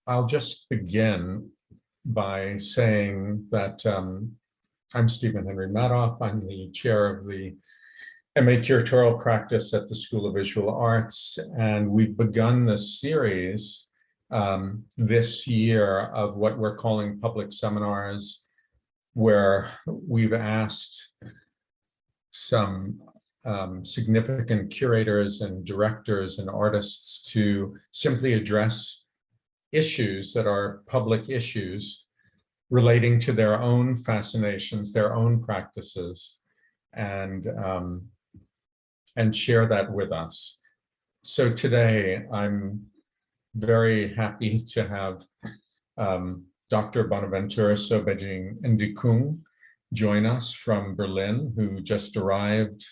I'll just begin by saying that I'm Stephen Henry Madoff. I'm the chair of the MA Curatorial practice at the School of Visual Arts, and we've begun this series this year of what we're calling public seminars, where we've asked some significant curators and directors and artists to simply address issues that are public issues relating to their own fascinations, their own practices, and share that with us. So today, I'm very happy to have Dr. Bonaventure Soh Bejeng Ndikung join us from Berlin, who just arrived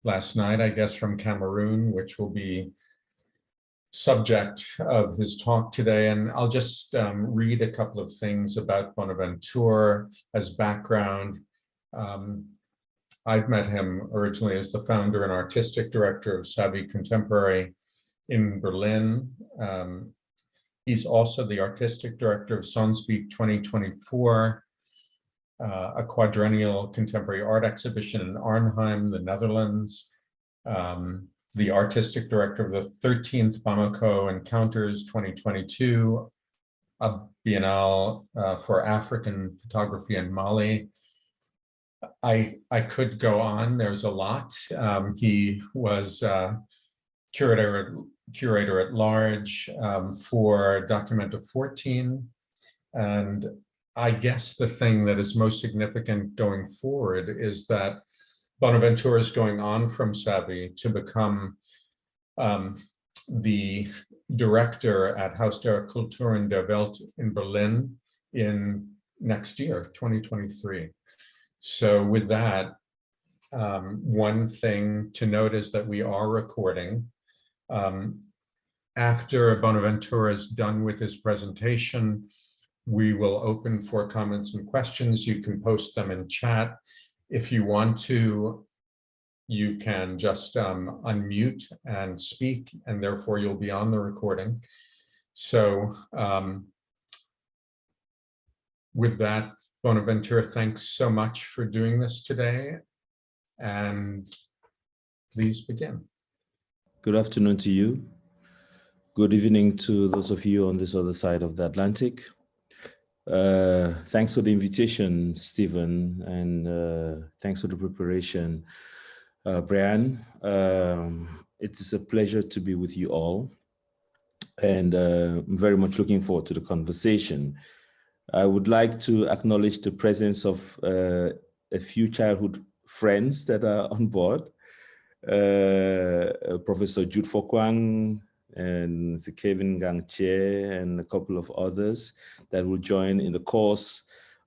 last night, I guess, from Cameroon, which will be subject of his talk today. And I'll just read a couple of things about Bonaventure as background. I've met him originally as the founder and artistic director of Savvy Contemporary in Berlin. He's also the artistic director of Sonspeak 2024, a quadrennial contemporary art exhibition in Arnhem, the Netherlands, the artistic director of the 13th Bamako Encounters 2022, a biennale for African photography in Mali. I could go on, there's a lot. He was curator at large for Documenta 14. And I guess the thing that is most significant going forward is that Bonaventure is going on from Savvy to become the director at Haus der Kulturen der Welt in Berlin in next year, 2023. So with that, one thing to note is that we are recording. After Bonaventure is done with his presentation, we will open for comments and questions. You can post them in chat. If you want to, you can just unmute and speak, and therefore you'll be on the recording. So with that, Bonaventure, thanks so much for doing this today, and please begin. Good afternoon to you. Good evening to those of you on this other side of the Atlantic. Thanks for the invitation, Stephen, and thanks for the preparation, Brian. It is a pleasure to be with you all, and I'm very much looking forward to the conversation. I would like to acknowledge the presence of a few childhood friends that are on board. Professor Jude Fokwang and Mr. Kevin Gangche and a couple of others that will join in the course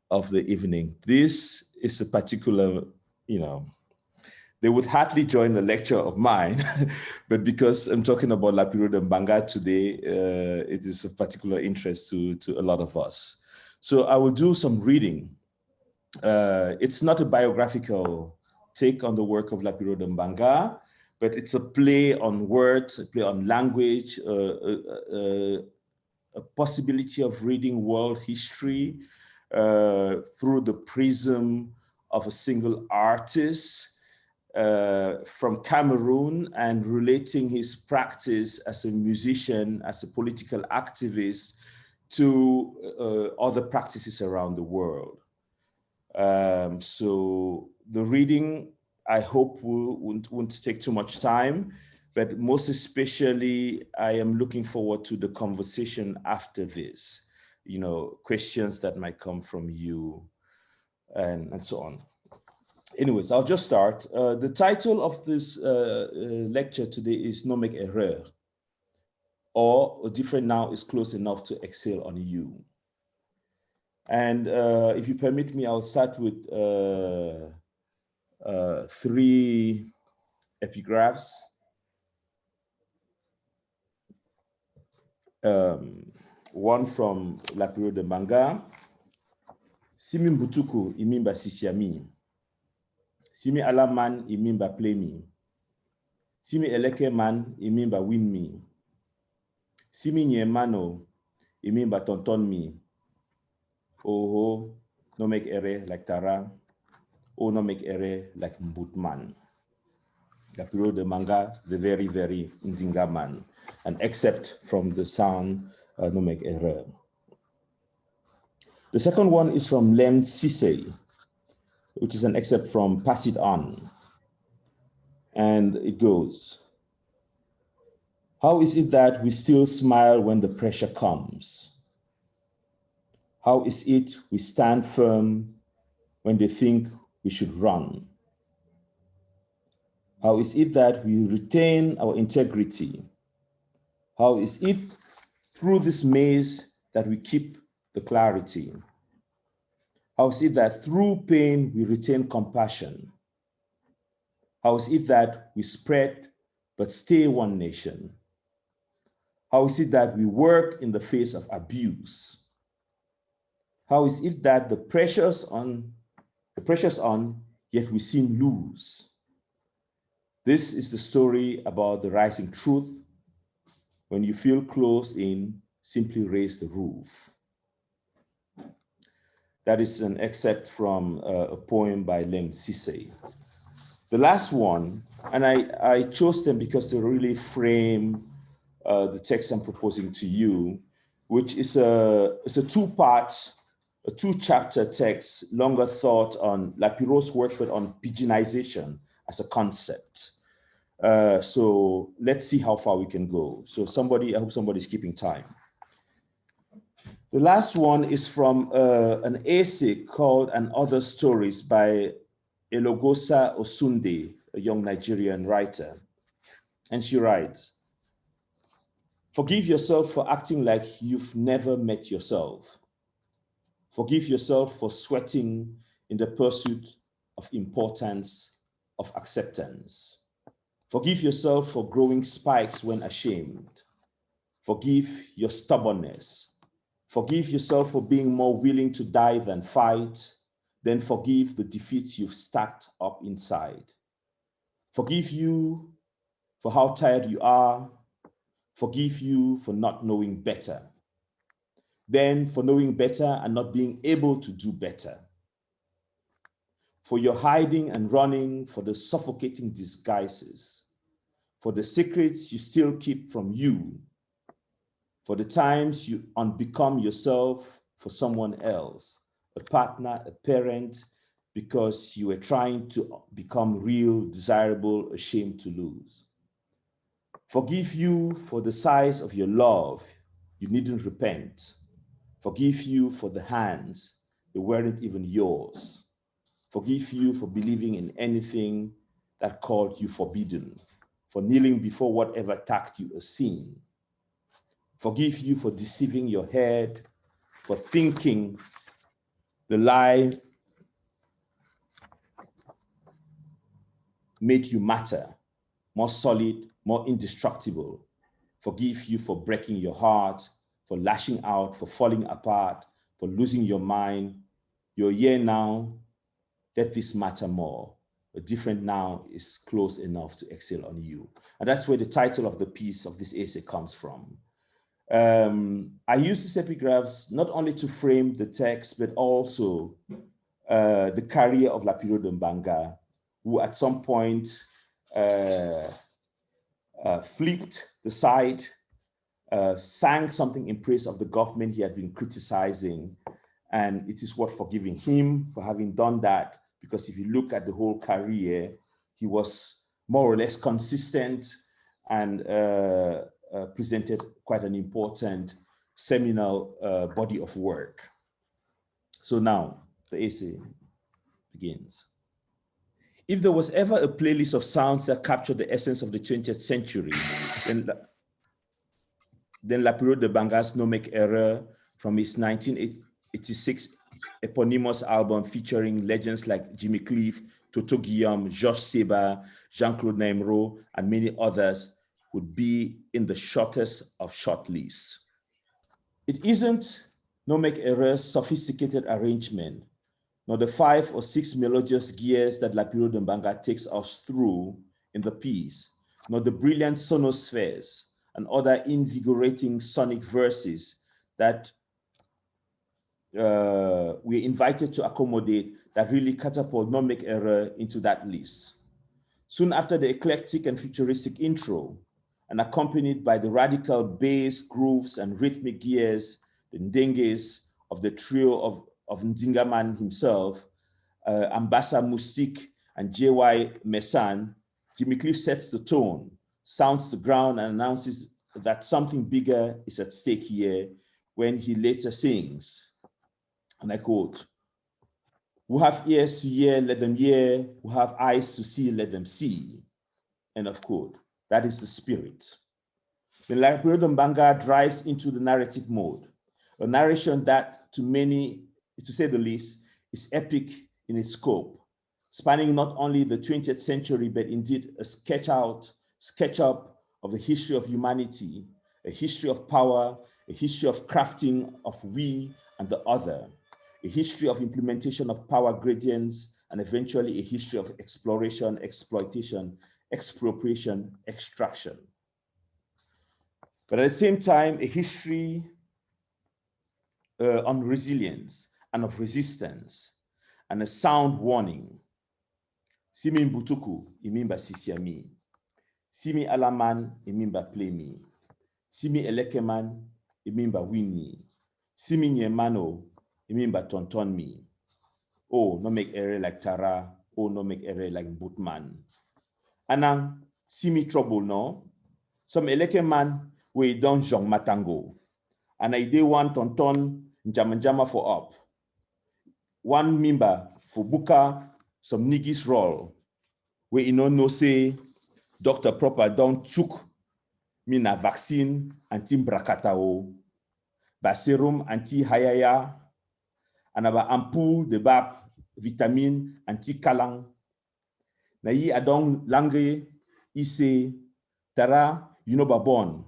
of the evening. This is a particular, they would hardly join a lecture of mine, but because I'm talking about Lapiro de Mbanga today, it is of particular interest to a lot of us. So I will do some reading. It's not a biographical take on the work of Lapiro de Mbanga, but it's a play on words, a play on language, a possibility of reading world history through the prism of a single artist from Cameroon, and relating his practice as a musician, as a political activist, to other practices around the world. So the reading, I hope, won't take too much time, but most especially, I am looking forward to the conversation after this, questions that might come from you and so on. Anyways, I'll just start. The title of this lecture today is No Make Erreur, or a different now is close enough to exhale on you. And if you permit me, I'll start with 3 epigraphs. One from Lapiro de Mbanga. Simi mbutuku imimba sisiami. Simi alaman imimba plemi. Simi eleke man imimba winmi. Simi nyemano imi ba tonton mi, oho, no make erreur like Tara, oh no make erreur like Mbutman. Lapiro de Mbanga, the very, very Ndinga man, an excerpt from the song No Make Erreur. The second one is from Lem Sise, which is an excerpt from Pass It On. And it goes, how is it that we still smile when the pressure comes? How is it we stand firm when they think we should run? How is it that we retain our integrity? How is it through this maze that we keep the clarity? How is it that through pain we retain compassion? How is it that we spread but stay one nation? How is it that we work in the face of abuse? How is it that the pressure's on, yet we seem loose? This is the story about the rising truth. When you feel closed in, simply raise the roof. That is an excerpt from a poem by Lem Sise. The last one, and I chose them because they really frame the text I'm proposing to you, which is a two-chapter text, longer thought on Lapiro's work, but on pigeonization as a concept. So let's see how far we can go. So I hope somebody's keeping time. The last one is from an essay called And Other Stories by Elogosa Osunde, a young Nigerian writer. And she writes, forgive yourself for acting like you've never met yourself. Forgive yourself for sweating in the pursuit of importance, of acceptance. Forgive yourself for growing spikes when ashamed. Forgive your stubbornness. Forgive yourself for being more willing to die than fight. Then forgive the defeats you've stacked up inside. Forgive you for how tired you are. Forgive you for not knowing better. Then for knowing better and not being able to do better. For your hiding and running, for the suffocating disguises, for the secrets you still keep from you, for the times you unbecome yourself for someone else, a partner, a parent, because you were trying to become real, desirable, ashamed to lose. Forgive you for the size of your love, you needn't repent. Forgive you for the hands, they weren't even yours. Forgive you for believing in anything that called you forbidden, for kneeling before whatever tacked you a sin. Forgive you for deceiving your head, for thinking the lie made you matter, more solid, more indestructible. Forgive you for breaking your heart, for lashing out, for falling apart, for losing your mind. You're here now, let this matter more. A different now is close enough to exhale on you. And that's where the title of the piece of this essay comes from. I use these epigraphs not only to frame the text, but also the career of Lapiro de Mbanga, who at some point flipped the side, sang something in praise of the government he had been criticizing. And it is worth forgiving him for having done that, because if you look at the whole career, he was more or less consistent and presented quite an important seminal body of work. So now the essay begins. If there was ever a playlist of sounds that captured the essence of the 20th century, then Lapiro de Mbanga's No Make Erreur from his 1986 eponymous album featuring legends like Jimmy Cliff, Toto Guillaume, Georges Seba, Jean-Claude Naimro, and many others would be in the shortest of short lists. It isn't No Make Erreur's sophisticated arrangement, nor the 5 or 6 melodious gears that Lapiro de Mbanga takes us through in the piece, nor the brilliant sonospheres and other invigorating sonic verses that we're invited to accommodate that really catapult No Make Error into that list. Soon after the eclectic and futuristic intro, and accompanied by the radical bass, grooves, and rhythmic gears, the ndenges of the trio of Ndingaman himself, Ambassa Moustique, and J.Y. Messan, Jimmy Cliff sets the tone, sounds the ground, and announces that something bigger is at stake here when he later sings, and I quote, "Who have ears to hear, let them hear. Who have eyes to see, let them see." End of quote. That is the spirit. The Lapiro de Mbanga drives into the narrative mode, a narration that, to many, to say the least, is epic in its scope, spanning not only the 20th century, but indeed a sketch up of the history of humanity, a history of power, a history of crafting of we and the other, a history of implementation of power gradients, and eventually a history of exploration, exploitation, expropriation, extraction. But at the same time, a history on resilience and of resistance, and a sound warning. Simi Mbutuku, imimba sisiami. Simi Alaman, imimba plemi. Simi Elekeman, imimba winni. Simi Nyemano, imimba tontonmi. Oh, no make error like Tara. Oh, no make error like Bootman. Anang, simi trouble no. Some Elekeman, we don't jong matango. And I did one tonton njama for up. One member for buka some nigis roll. We no say Dr. Proper don't chook me na vaccine anti brakatao. Ba serum anti hayaya. Anaba ampoule de bab vitamine anti kalang. Na yi adong langue ise tara babon.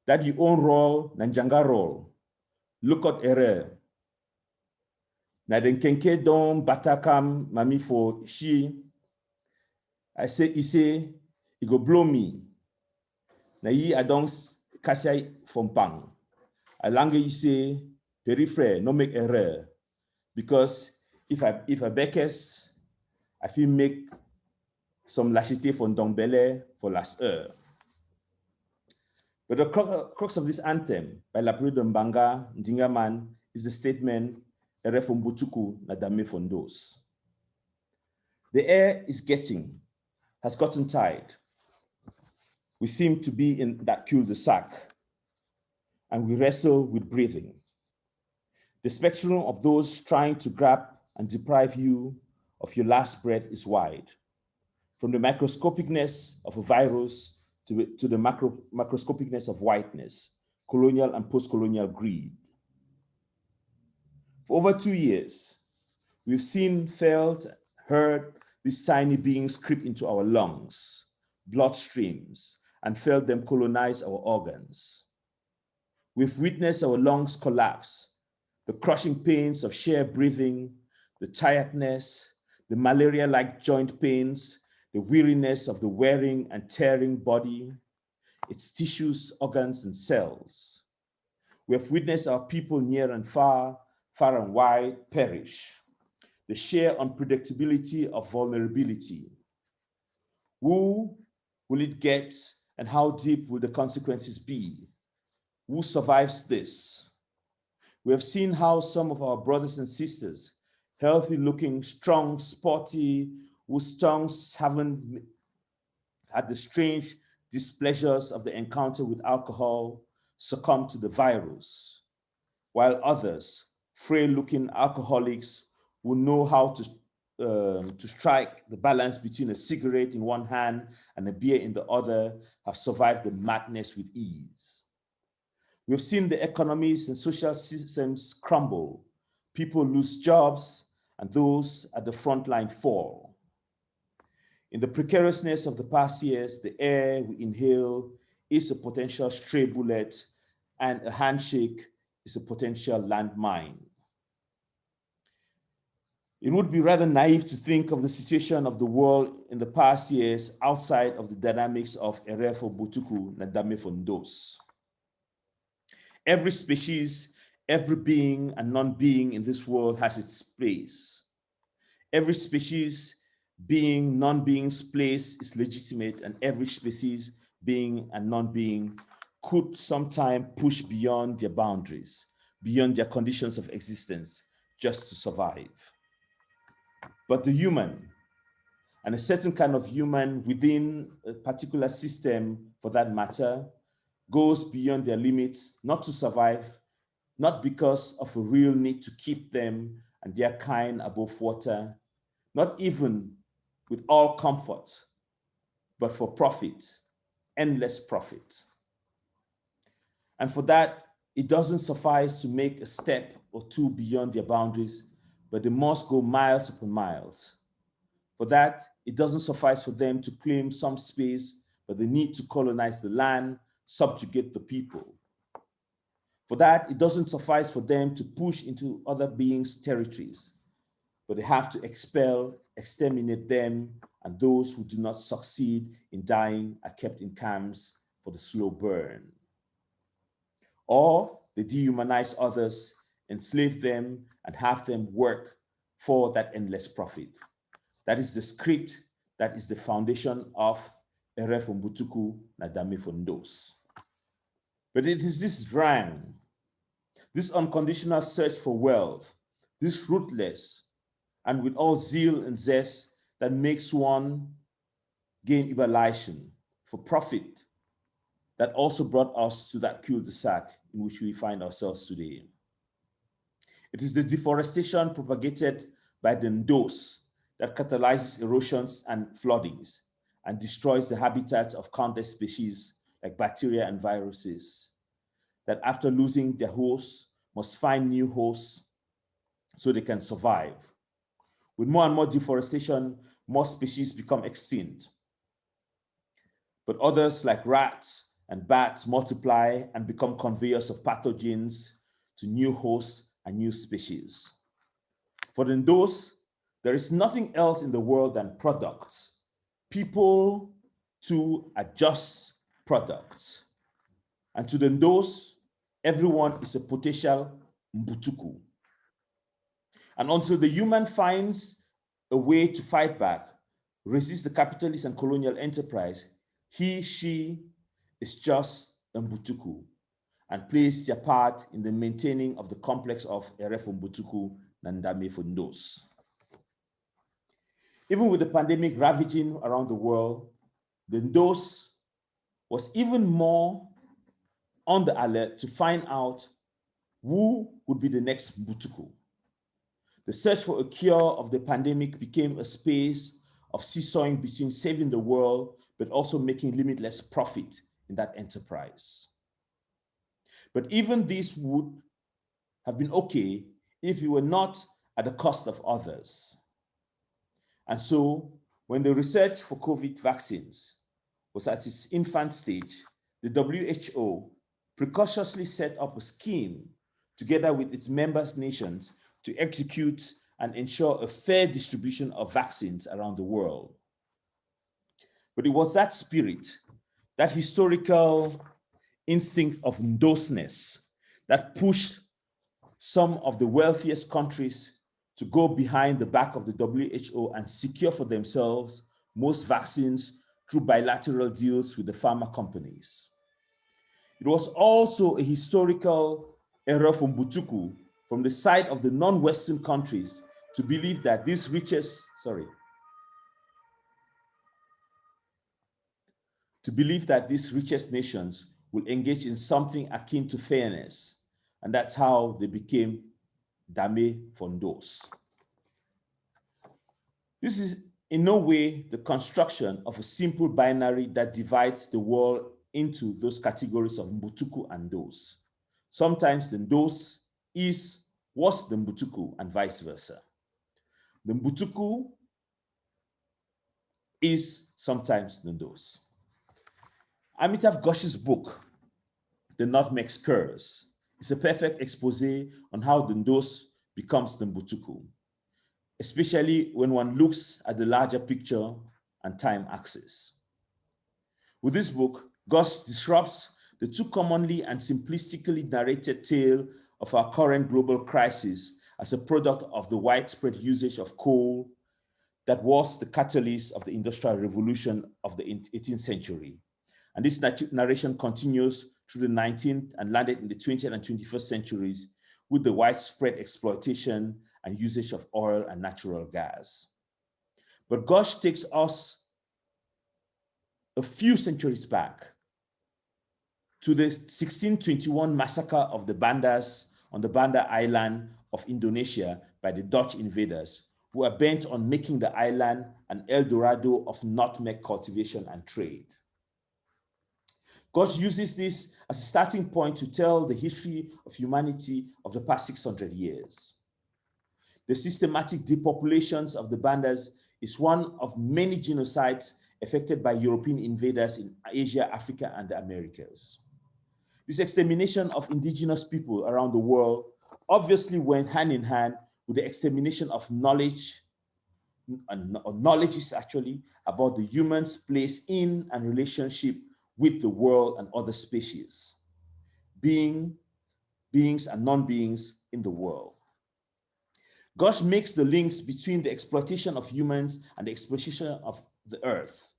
That you own role nanjanga role. Look at error. Na den kenke don batakam mami for she. I say ise he go blow me. Na yi adong kasai from pang. Alange ise periphere no make error. Because if I bekes, I feel make some lachite from Dongbele for last heure. But the crux of this anthem by Lapiro de Mbanga, Ndingaman, is the statement, Ere from Butuku na dame fondos. The air has gotten tight. We seem to be in that cul-de-sac, and we wrestle with breathing. The spectrum of those trying to grab and deprive you of your last breath is wide, from the microscopicness of a virus to the macroscopicness of whiteness, colonial and post-colonial greed. For over 2 years, we've seen, felt, heard these tiny beings creep into our lungs, bloodstreams, and felt them colonize our organs. We've witnessed our lungs collapse, the crushing pains of sheer breathing, the tiredness, the malaria-like joint pains, the weariness of the wearing and tearing body, its tissues, organs, and cells. We have witnessed our people near and far and wide perish. The sheer unpredictability of vulnerability. Who will it get, and how deep will the consequences be? Who survives this? We have seen how some of our brothers and sisters, healthy looking, strong, sporty, whose tongues haven't had the strange displeasures of the encounter with alcohol, succumb to the virus, while others, frail-looking alcoholics who know how to strike the balance between a cigarette in one hand and a beer in the other, have survived the madness with ease. We've seen the economies and social systems crumble, people lose jobs, and those at the front line fall. In the precariousness of the past years, the air we inhale is a potential stray bullet, and a handshake is a potential landmine. It would be rather naive to think of the situation of the world in the past years outside of the dynamics of Ere for Butuku na Dame Fondos. Every species, every being and non-being in this world has its place. Every species, being, non-being's place is legitimate, and every species, being and non-being could sometime push beyond their boundaries, beyond their conditions of existence, just to survive. But the human, and a certain kind of human within a particular system for that matter, goes beyond their limits, not to survive, not because of a real need to keep them and their kind above water, not even with all comfort, but for profit, endless profit. And for that, it doesn't suffice to make a step or two beyond their boundaries, but they must go miles upon miles. For that, it doesn't suffice for them to claim some space, but they need to colonize the land, subjugate the people. For that, it doesn't suffice for them to push into other beings' territories, but they have to expel, exterminate them, and those who do not succeed in dying are kept in camps for the slow burn. Or they dehumanize others, enslave them, and have them work for that endless profit. That is the script, that is the foundation of Erreur Mbutuku na Dame Fondos. But it is this drang, this unconditional search for wealth, this ruthless and with all zeal and zest that makes one gain evaluation for profit that also brought us to that cul-de-sac in which we find ourselves today. It is the deforestation propagated by the Ndos that catalyzes erosions and floodings and destroys the habitats of countless species like bacteria and viruses that after losing their hosts must find new hosts so they can survive. With more and more deforestation, more species become extinct. But others like rats and bats multiply and become conveyors of pathogens to new hosts and new species. For the Ndos, there is nothing else in the world than products. People to adjust products. And to the Ndos, everyone is a potential Mbutuku. And until the human finds a way to fight back, resist the capitalist and colonial enterprise, he, she is just a Mbutuku and plays their part in the maintaining of the complex of Erreur Mbutuku Nandame Fondos. Even with the pandemic ravaging around the world, the Ndos was even more on the alert to find out who would be the next Mbutuku. The search for a cure of the pandemic became a space of seesawing between saving the world, but also making limitless profit in that enterprise. But even this would have been okay if it were not at the cost of others. And so when the research for COVID vaccines was at its infant stage, the WHO precautiously set up a scheme together with its member nations to execute and ensure a fair distribution of vaccines around the world. But it was that spirit, that historical instinct of ndosness that pushed some of the wealthiest countries to go behind the back of the WHO and secure for themselves most vaccines through bilateral deals with the pharma companies. It was also a historical error from Mbutuku from the side of the non-Western countries to believe that these richest nations will engage in something akin to fairness. And that's how they became Dame Fondos. This is in no way the construction of a simple binary that divides the world into those categories of Mbutuku and Ndos. Sometimes the Ndos was the Mbutuku and vice versa. The Mbutuku is sometimes the Ndos. Amitav Ghosh's book, The No Make Error, is a perfect expose on how the Ndos becomes the Mbutuku, especially when one looks at the larger picture and time axis. With this book, Ghosh disrupts the too commonly and simplistically narrated tale of our current global crisis as a product of the widespread usage of coal that was the catalyst of the Industrial Revolution of the 18th century. And this narration continues through the 19th and landed in the 20th and 21st centuries with the widespread exploitation and usage of oil and natural gas. But Gosh takes us a few centuries back to the 1621 massacre of the Bandas on the Banda Island of Indonesia by the Dutch invaders, who are bent on making the island an El Dorado of nutmeg cultivation and trade. God uses this as a starting point to tell the history of humanity of the past 600 years. The systematic depopulations of the Bandas is one of many genocides effected by European invaders in Asia, Africa, and the Americas. This extermination of indigenous people around the world obviously went hand in hand with the extermination of knowledge, and knowledge is actually about the human's place in and relationship with the world and other species, beings and non-beings in the world. Gosh makes the links between the exploitation of humans and the exploitation of the earth,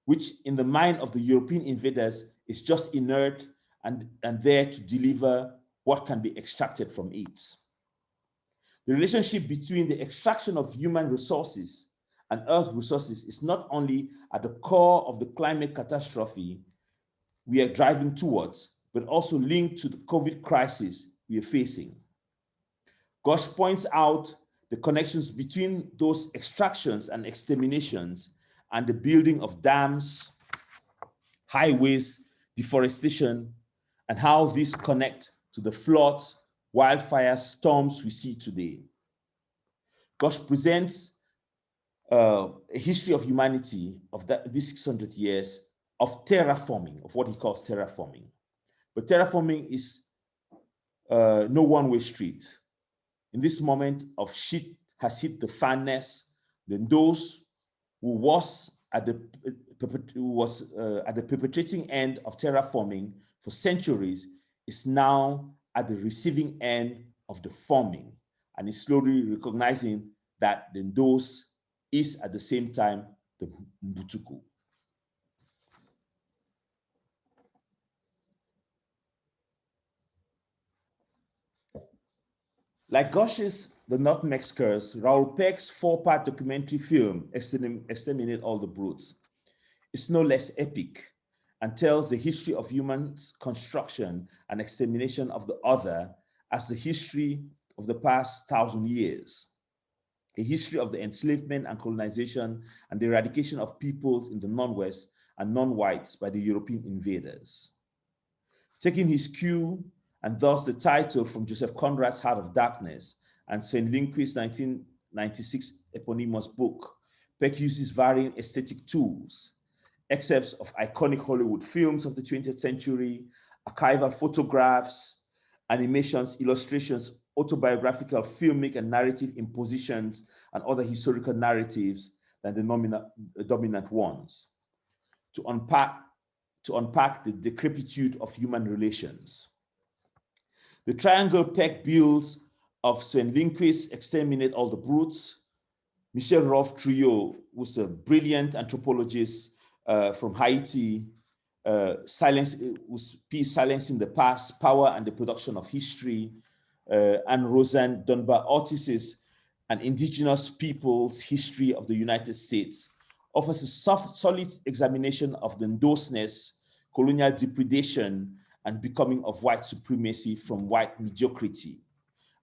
which in the mind of the European invaders is just inert and there to deliver what can be extracted from it. The relationship between the extraction of human resources and earth resources is not only at the core of the climate catastrophe we are driving towards, but also linked to the COVID crisis we are facing. Gosh points out the connections between those extractions and exterminations and the building of dams, highways, deforestation, and how these connect to the floods, wildfires, storms we see today. Gosh presents a history of humanity of these 600 years of terraforming, of what he calls terraforming. But terraforming is no one-way street. In this moment of shit has hit the fanness, then those who was at the perpetrating end of terraforming for centuries is now at the receiving end of the forming, and is slowly recognizing that the those is at the same time the Mbutuku. Like Gosh's The Nutmeg Curse, Raoul Peck's 4-part documentary film, Exterminate All the Brutes, is no less epic and tells the history of human's construction and extermination of the other as the history of the past 1,000 years, a history of the enslavement and colonization and the eradication of peoples in the non-West and non-whites by the European invaders. Taking his cue and thus the title from Joseph Conrad's Heart of Darkness and Sven Lindqvist's 1996 eponymous book, Peck uses varying aesthetic tools, excerpts of iconic Hollywood films of the 20th century, archival photographs, animations, illustrations, autobiographical filmic and narrative impositions, and other historical narratives than the dominant ones, to unpack the decrepitude of human relations. The triangle Peck builds of Sven Lindqvist's Exterminate All the Brutes, Michel Rolf Trio, who's a brilliant anthropologist from Haiti, Silencing the Past, Power and the Production of History, and Roseanne Dunbar Ortiz's An Indigenous People's History of the United States, offers a solid examination of the endorsness, colonial depredation, and becoming of white supremacy from white mediocrity,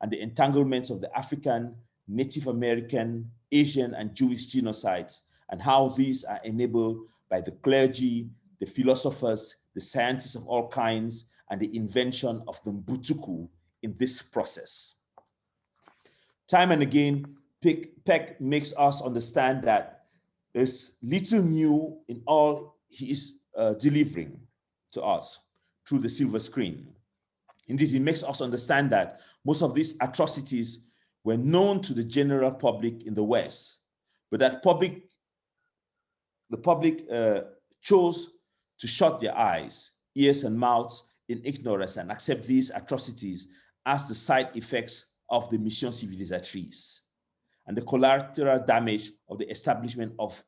and the entanglements of the African, Native American, Asian, and Jewish genocides, and how these are enabled by the clergy, the philosophers, the scientists of all kinds, and the invention of the Mbutuku in this process. Time and again, Peck makes us understand that there's little new in all he is delivering to us through the silver screen. Indeed, he makes us understand that most of these atrocities were known to the general public in the West, but that the public chose to shut their eyes, ears and mouths in ignorance and accept these atrocities as the side effects of the mission civilisatrice and the collateral damage of the establishment of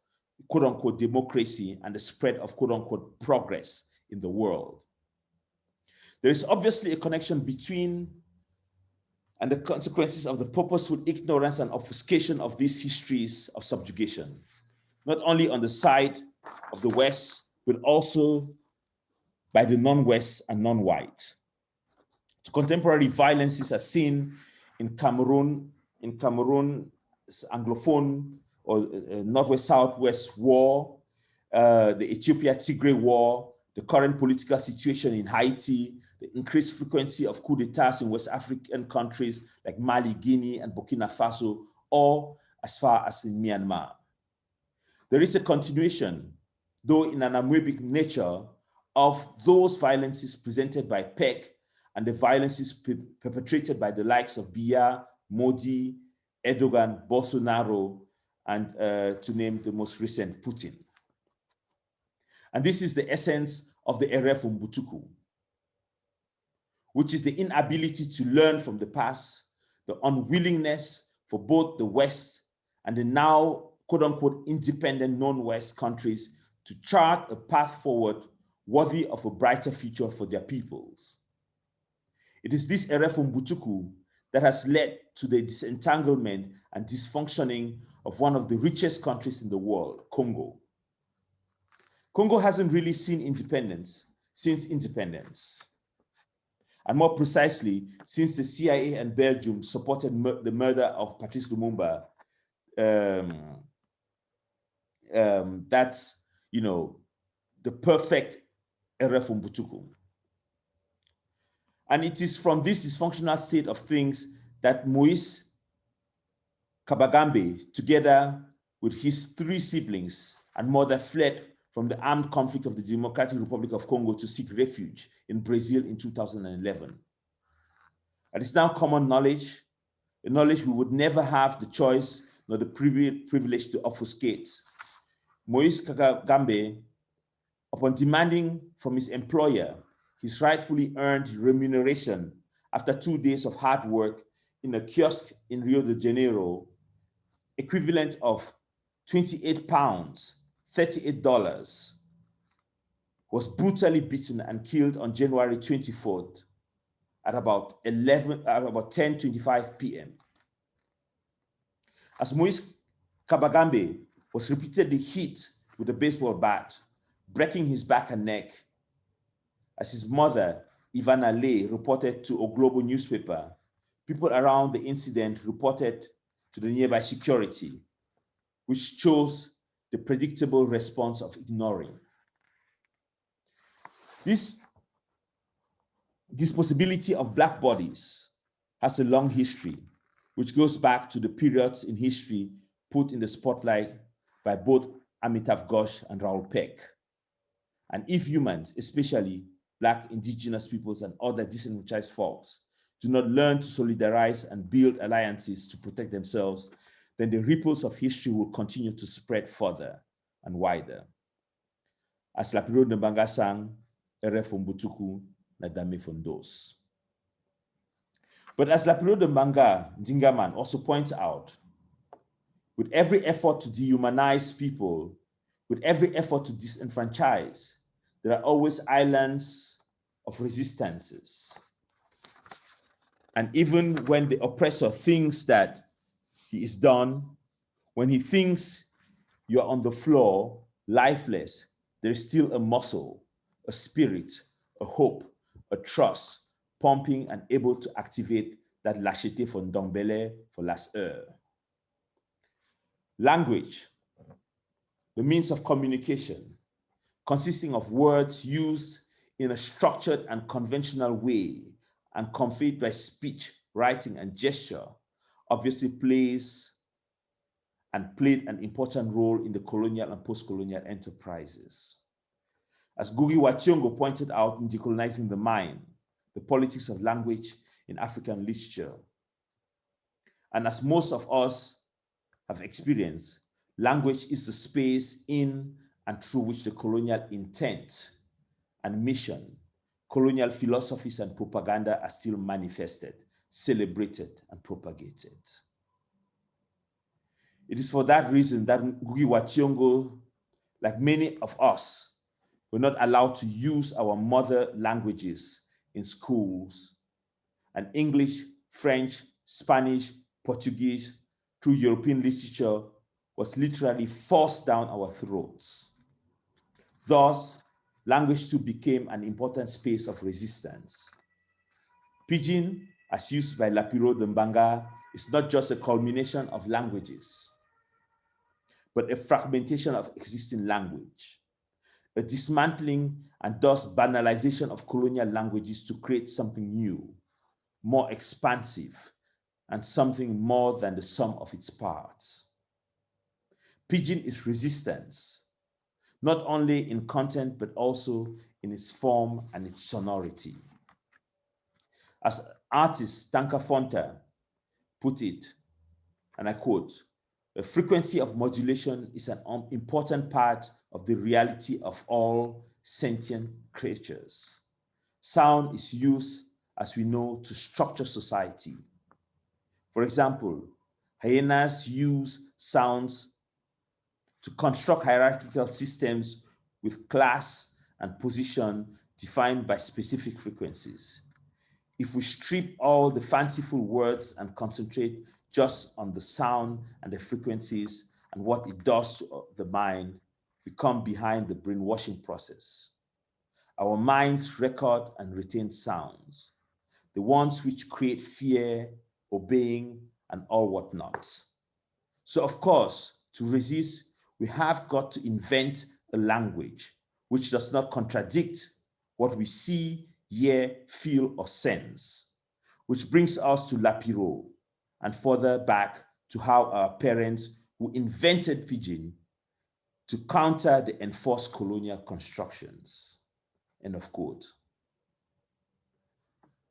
quote-unquote democracy and the spread of quote-unquote progress in the world. There is obviously a connection between and the consequences of the purposeful ignorance and obfuscation of these histories of subjugation, not only on the side of the West, but also by the non-West and non-white. Contemporary violences are seen in Cameroon's Anglophone or Northwest-Southwest war, the Ethiopia-Tigray war, the current political situation in Haiti, the increased frequency of coups d'etats in West African countries like Mali, Guinea, and Burkina Faso, or as far as in Myanmar. There is a continuation, though in an amoebic nature, of those violences presented by PEC and the violences perpetrated by the likes of Biya, Modi, Erdogan, Bolsonaro, and to name the most recent, Putin. And this is the essence of the Erreur from Butuku, which is the inability to learn from the past, the unwillingness for both the West and the now quote-unquote independent non-West countries to chart a path forward worthy of a brighter future for their peoples. It is this Erreur from Butuku that has led to the disentanglement and dysfunctioning of one of the richest countries in the world, Congo. Congo hasn't really seen independence since independence. And more precisely, since the CIA and Belgium supported the murder of Patrice Lumumba, that's, the perfect Erreur from Butuku. And it is from this dysfunctional state of things that Moïse Kabagambe, together with his 3 siblings and mother, fled from the armed conflict of the Democratic Republic of Congo to seek refuge in Brazil in 2011. And it's now common knowledge, a knowledge we would never have the choice nor the privilege to obfuscate. Moïse Kabagambe, upon demanding from his employer his rightfully earned remuneration after 2 days of hard work in a kiosk in Rio de Janeiro, equivalent of 28 pounds, $38, was brutally beaten and killed on January 24th at about 10:25 p.m. As Moïse Kabagambe was repeatedly hit with a baseball bat, breaking his back and neck, as his mother, Ivana Lay, reported to a global newspaper, people around the incident reported to the nearby security, which chose the predictable response of ignoring. This disposability of Black bodies has a long history, which goes back to the periods in history put in the spotlight by both Amitav Ghosh and Raoul Peck. And if humans, especially Black, indigenous peoples, and other disenfranchised folks, do not learn to solidarize and build alliances to protect themselves, then the ripples of history will continue to spread further and wider. As Lapiro de Mbanga sang, Erreur from Butuku, na dame fondos. But as Lapiro de Mbanga Ndingaman also points out, with every effort to dehumanize people, with every effort to disenfranchise, there are always islands of resistances. And even when the oppressor thinks that he is done, when he thinks you're on the floor, lifeless, there is still a muscle, a spirit, a hope, a trust, pumping and able to activate that lâcheté for Ndombele, for las heures. Language, the means of communication, consisting of words used in a structured and conventional way and conveyed by speech, writing, and gesture, obviously played an important role in the colonial and post-colonial enterprises. As Gugi Wachiongo pointed out in Decolonizing the Mind, the politics of language in African literature. And as most of us have experienced, language is the space in and through which the colonial intent and mission, colonial philosophies and propaganda are still manifested, celebrated, and propagated. It is for that reason that Ngugi wa Thiong'o, like many of us, were not allowed to use our mother languages in schools, and English, French, Spanish, Portuguese, through European literature, was literally forced down our throats. Thus, language too became an important space of resistance. Pidgin, as used by Lapiro de Mbanga, is not just a culmination of languages, but a fragmentation of existing language, a dismantling and thus banalization of colonial languages to create something new, more expansive, and something more than the sum of its parts. Pidgin is resistance, not only in content, but also in its form and its sonority. As artist Tanka Fonta put it, and I quote, "The frequency of modulation is an important part of the reality of all sentient creatures. Sound is used, as we know, to structure society. For example, hyenas use sounds to construct hierarchical systems with class and position defined by specific frequencies. If we strip all the fanciful words and concentrate just on the sound and the frequencies and what it does to the mind, we come behind the brainwashing process. Our minds record and retain sounds, the ones which create fear, obeying, and all whatnot. So of course, to resist, we have got to invent a language which does not contradict what we see, hear, feel, or sense, which brings us to Lapiro and further back to how our parents who invented Pidgin to counter the enforced colonial constructions, end of quote.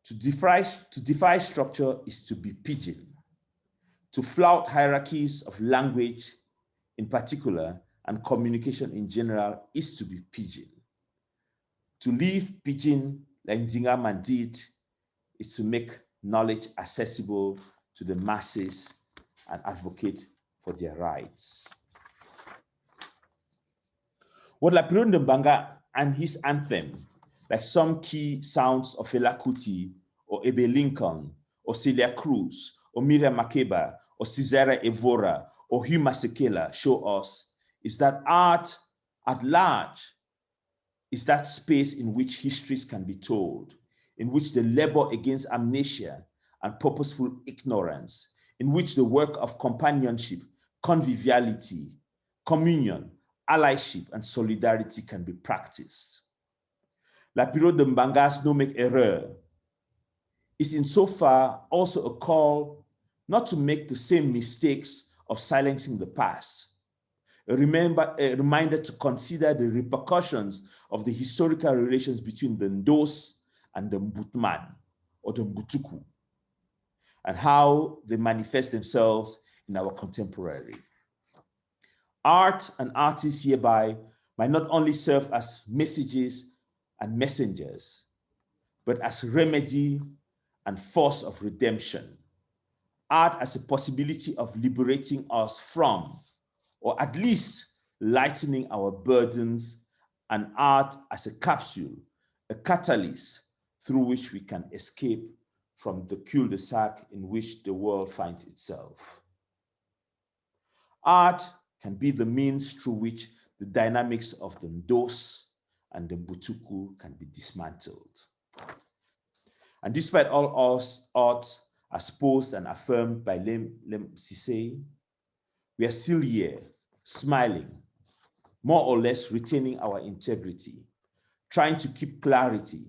To defy structure is to be Pidgin. To flout hierarchies of language in particular and communication in general is to be Pidgin. To leave Pidgin like Ndingaman did is to make knowledge accessible to the masses and advocate for their rights. What Lapiro de Mbanga and his anthem, like some key sounds of Fela Kuti or Abe Lincoln or Celia Cruz or Miriam Makeba or Cesare Evora or Hugh Masekela show us is that art at large is that space in which histories can be told, in which the labor against amnesia and purposeful ignorance, in which the work of companionship, conviviality, communion, allyship, and solidarity can be practiced. Lapiro de Mbanga's No Make Erreur is insofar also a call not to make the same mistakes of silencing the past, a reminder to consider the repercussions of the historical relations between the Ndos and the Mbutman, or the Mbutuku, and how they manifest themselves in our contemporary. Art and artists hereby might not only serve as messages and messengers, but as remedy and force of redemption. Art as a possibility of liberating us from, or at least lightening our burdens, and art as a capsule, a catalyst through which we can escape from the cul-de-sac in which the world finds itself. Art can be the means through which the dynamics of the Ndos and the Mbutuku can be dismantled. And despite all odds as posed and affirmed by Lem Sisay, we are still here, smiling, more or less retaining our integrity, trying to keep clarity,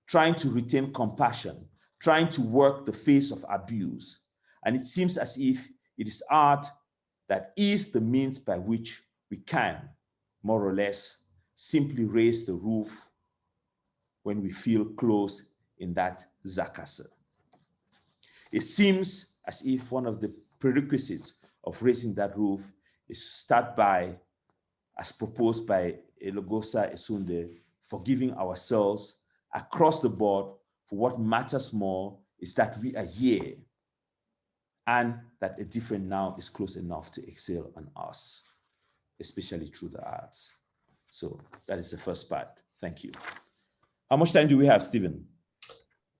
trying to retain compassion, trying to work the face of abuse. And it seems as if it is art that is the means by which we can, more or less, simply raise the roof when we feel close in that zakasa. It seems as if one of the prerequisites of raising that roof is to start by, as proposed by Elogosa Esunde, forgiving ourselves across the board, for what matters more is that we are here and that a different now is close enough to exhale on us, especially through the arts. So that is the first part. Thank you. How much time do we have, Stephen?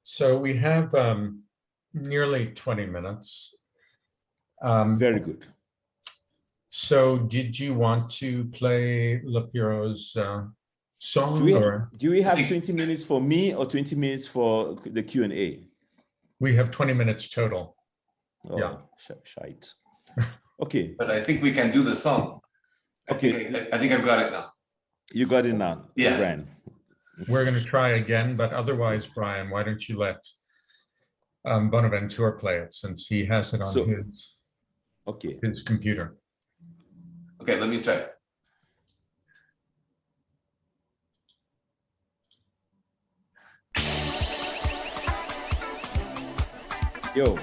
So we have nearly 20 minutes. Very good. So did you want to play Lapiro's song? Do we have 20 minutes for me or 20 minutes for the Q&A? We have 20 minutes total. Oh, yeah. Shite. Okay. But I think we can do the song. Okay. I think I've got it now. You got it now, Yeah. Brian. We're going to try again, but otherwise, Brian, why don't you let Bonaventure play it, since he has it on his computer. Okay, let me try. Yo.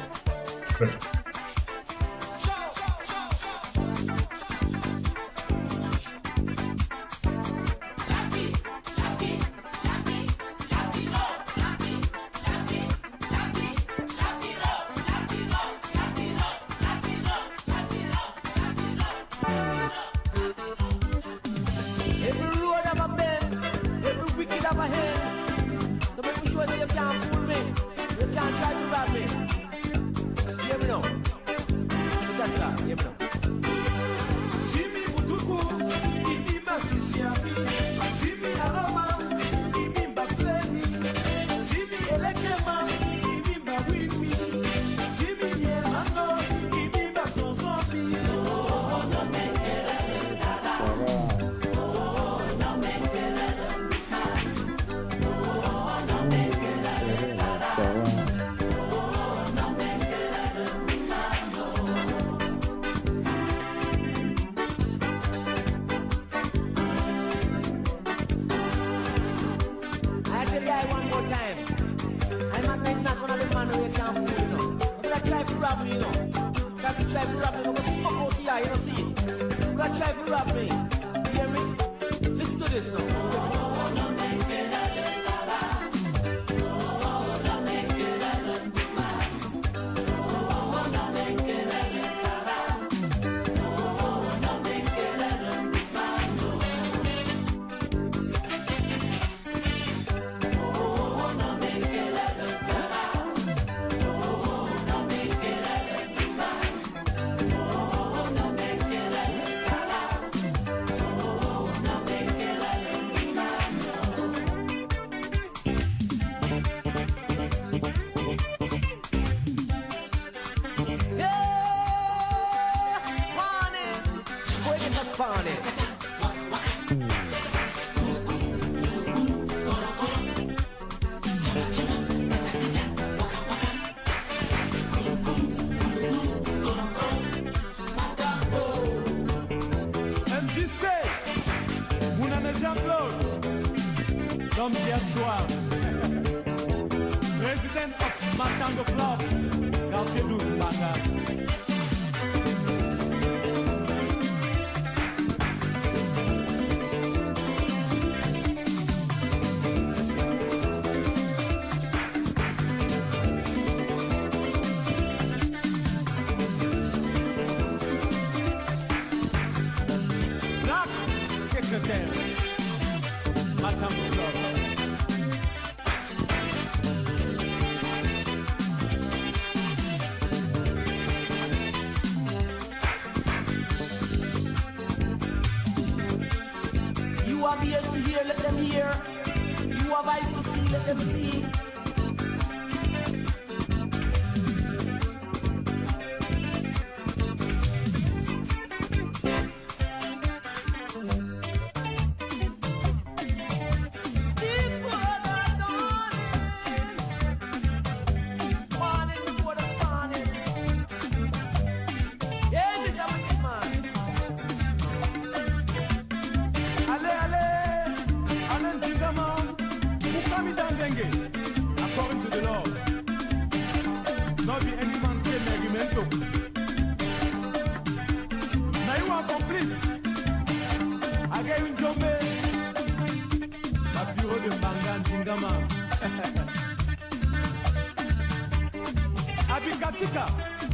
Abikatika,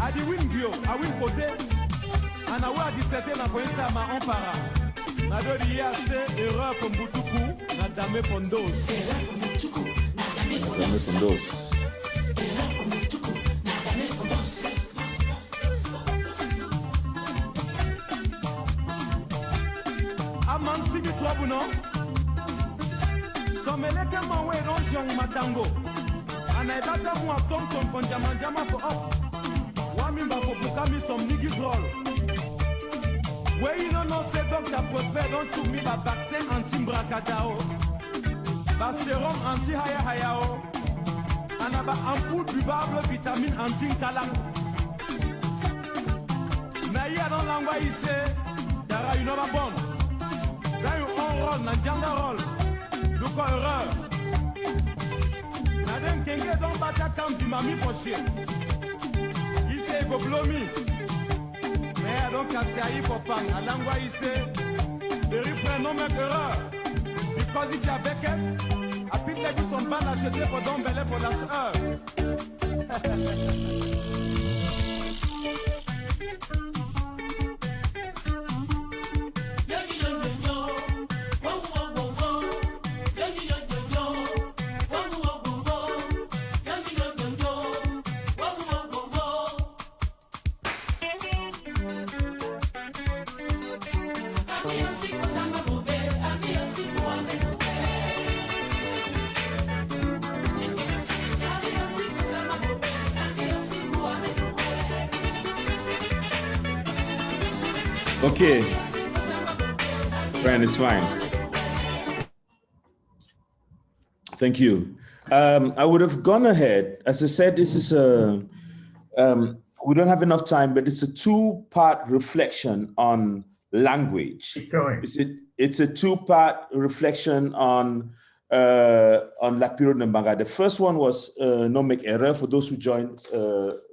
adi win bio, a win kote, ana wa di sete na koinsa ma on para. Na do di ya se erreur pour Mbutuku, na dame pondos. Erreur pour Mbutuku, na dame pondos. Erreur pour Mbutuku, na dame pondos. Aman sibi trouble non? Someleke mawe non jong matango. Ana ibata mu atom tom ponjama jama for up. Wami ba for bukami some niggas roll. Where you know say Dr. Prosper don't took me ba vaccine anti-bracadao. Ba sérum anti-haya-hayao. Ana ba ampoule buvable vitamine anti-calamo. Na ya dans l'angwa ici, dara you know ba bon. Là you on roll, na janga roll. Luko erreur. Na dem kenge don bata kam di mami for shit. He say go blow me. Mais I don't casse aïe for pan. Alangwa he say, the refrain no make erreur. Because it's a bekes, I pick like some band acheté for don belé pour la sœur. Okay, Brian, it's fine. Thank you. I would have gone ahead. As I said, this is a, we don't have enough time, but it's a two-part reflection on language. Keep going. It's a two-part reflection on Lapiro de Mbanga. The first one was No Make Erreur, for those who joined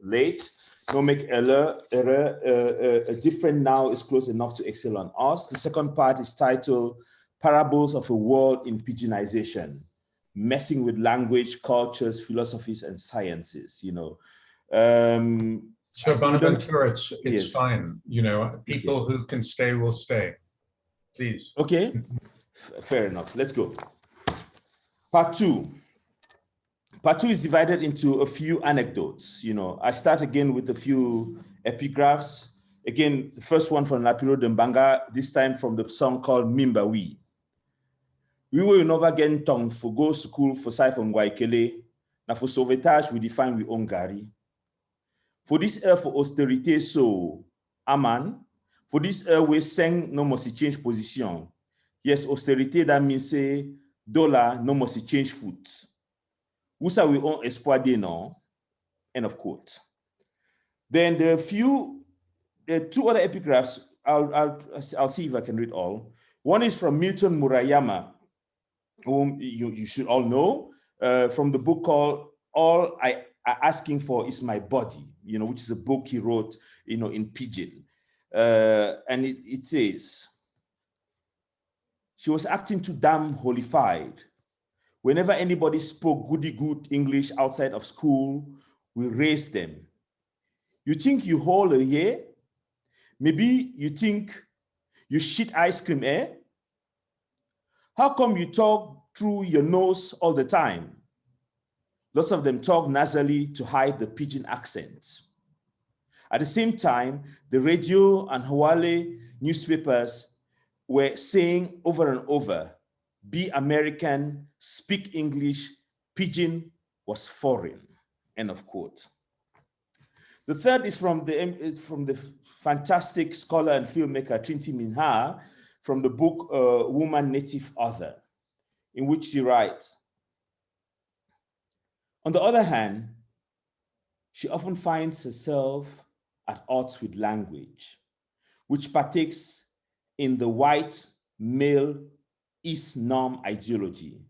late. No Make Error, a different now is close enough to excel on us. The second part is titled Parables of a World in Pigeonization, messing with language, cultures, philosophies, and sciences, you know. So Bonaventure, it's Yes. fine. You know, people who can stay will stay. Please. Okay, fair enough. Let's go. Part two. Part two is divided into a few anecdotes. You know, I start again with a few epigraphs. Again, the first one from Lapiro de Mbanga, this time from the song called Mimba We. We will never get tongue for go school for sci from Waikele. Now for sauvetage, we define we own Gary. For this air for austerity, so Aman. For this air, we sang no must change position. Yes, austerity, that means say dollar, no must change foot. Usa we own espoir de no, end of quote. Then there are two other epigraphs. I'll see if I can read all. One is from Milton Murayama, whom you should all know, from the book called All I Asking For Is My Body, you know, which is a book he wrote, you know, in Pidgin. And it says, she was acting too damn holified. Whenever anybody spoke goody good English outside of school, we raised them. You think you hold a year? Maybe you think you shit ice cream, eh? How come you talk through your nose all the time? Lots of them talk nasally to hide the pidgin accent. At the same time, the radio and Hawale newspapers were saying over and over, be American, speak English, pidgin was foreign, end of quote. The third is from the fantastic scholar and filmmaker Trinity Minha, from the book Woman Native Author, in which she writes, on the other hand, she often finds herself at odds with language, which partakes in the white male East norm ideology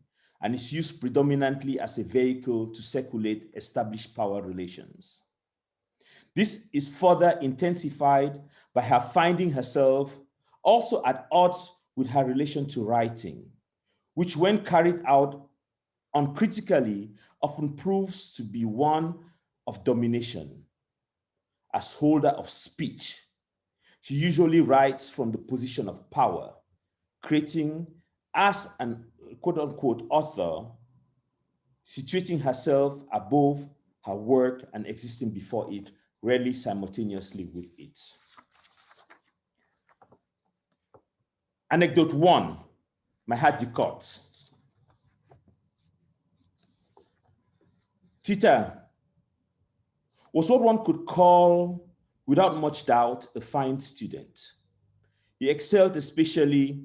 and is used predominantly as a vehicle to circulate established power relations. This is further intensified by her finding herself also at odds with her relation to writing, which when carried out uncritically, often proves to be one of domination. As holder of speech, she usually writes from the position of power, creating as an quote-unquote author, situating herself above her work and existing before it, rarely simultaneously with it. Anecdote 1, my heart decoct. Tita was what one could call, without much doubt, a fine student. He excelled especially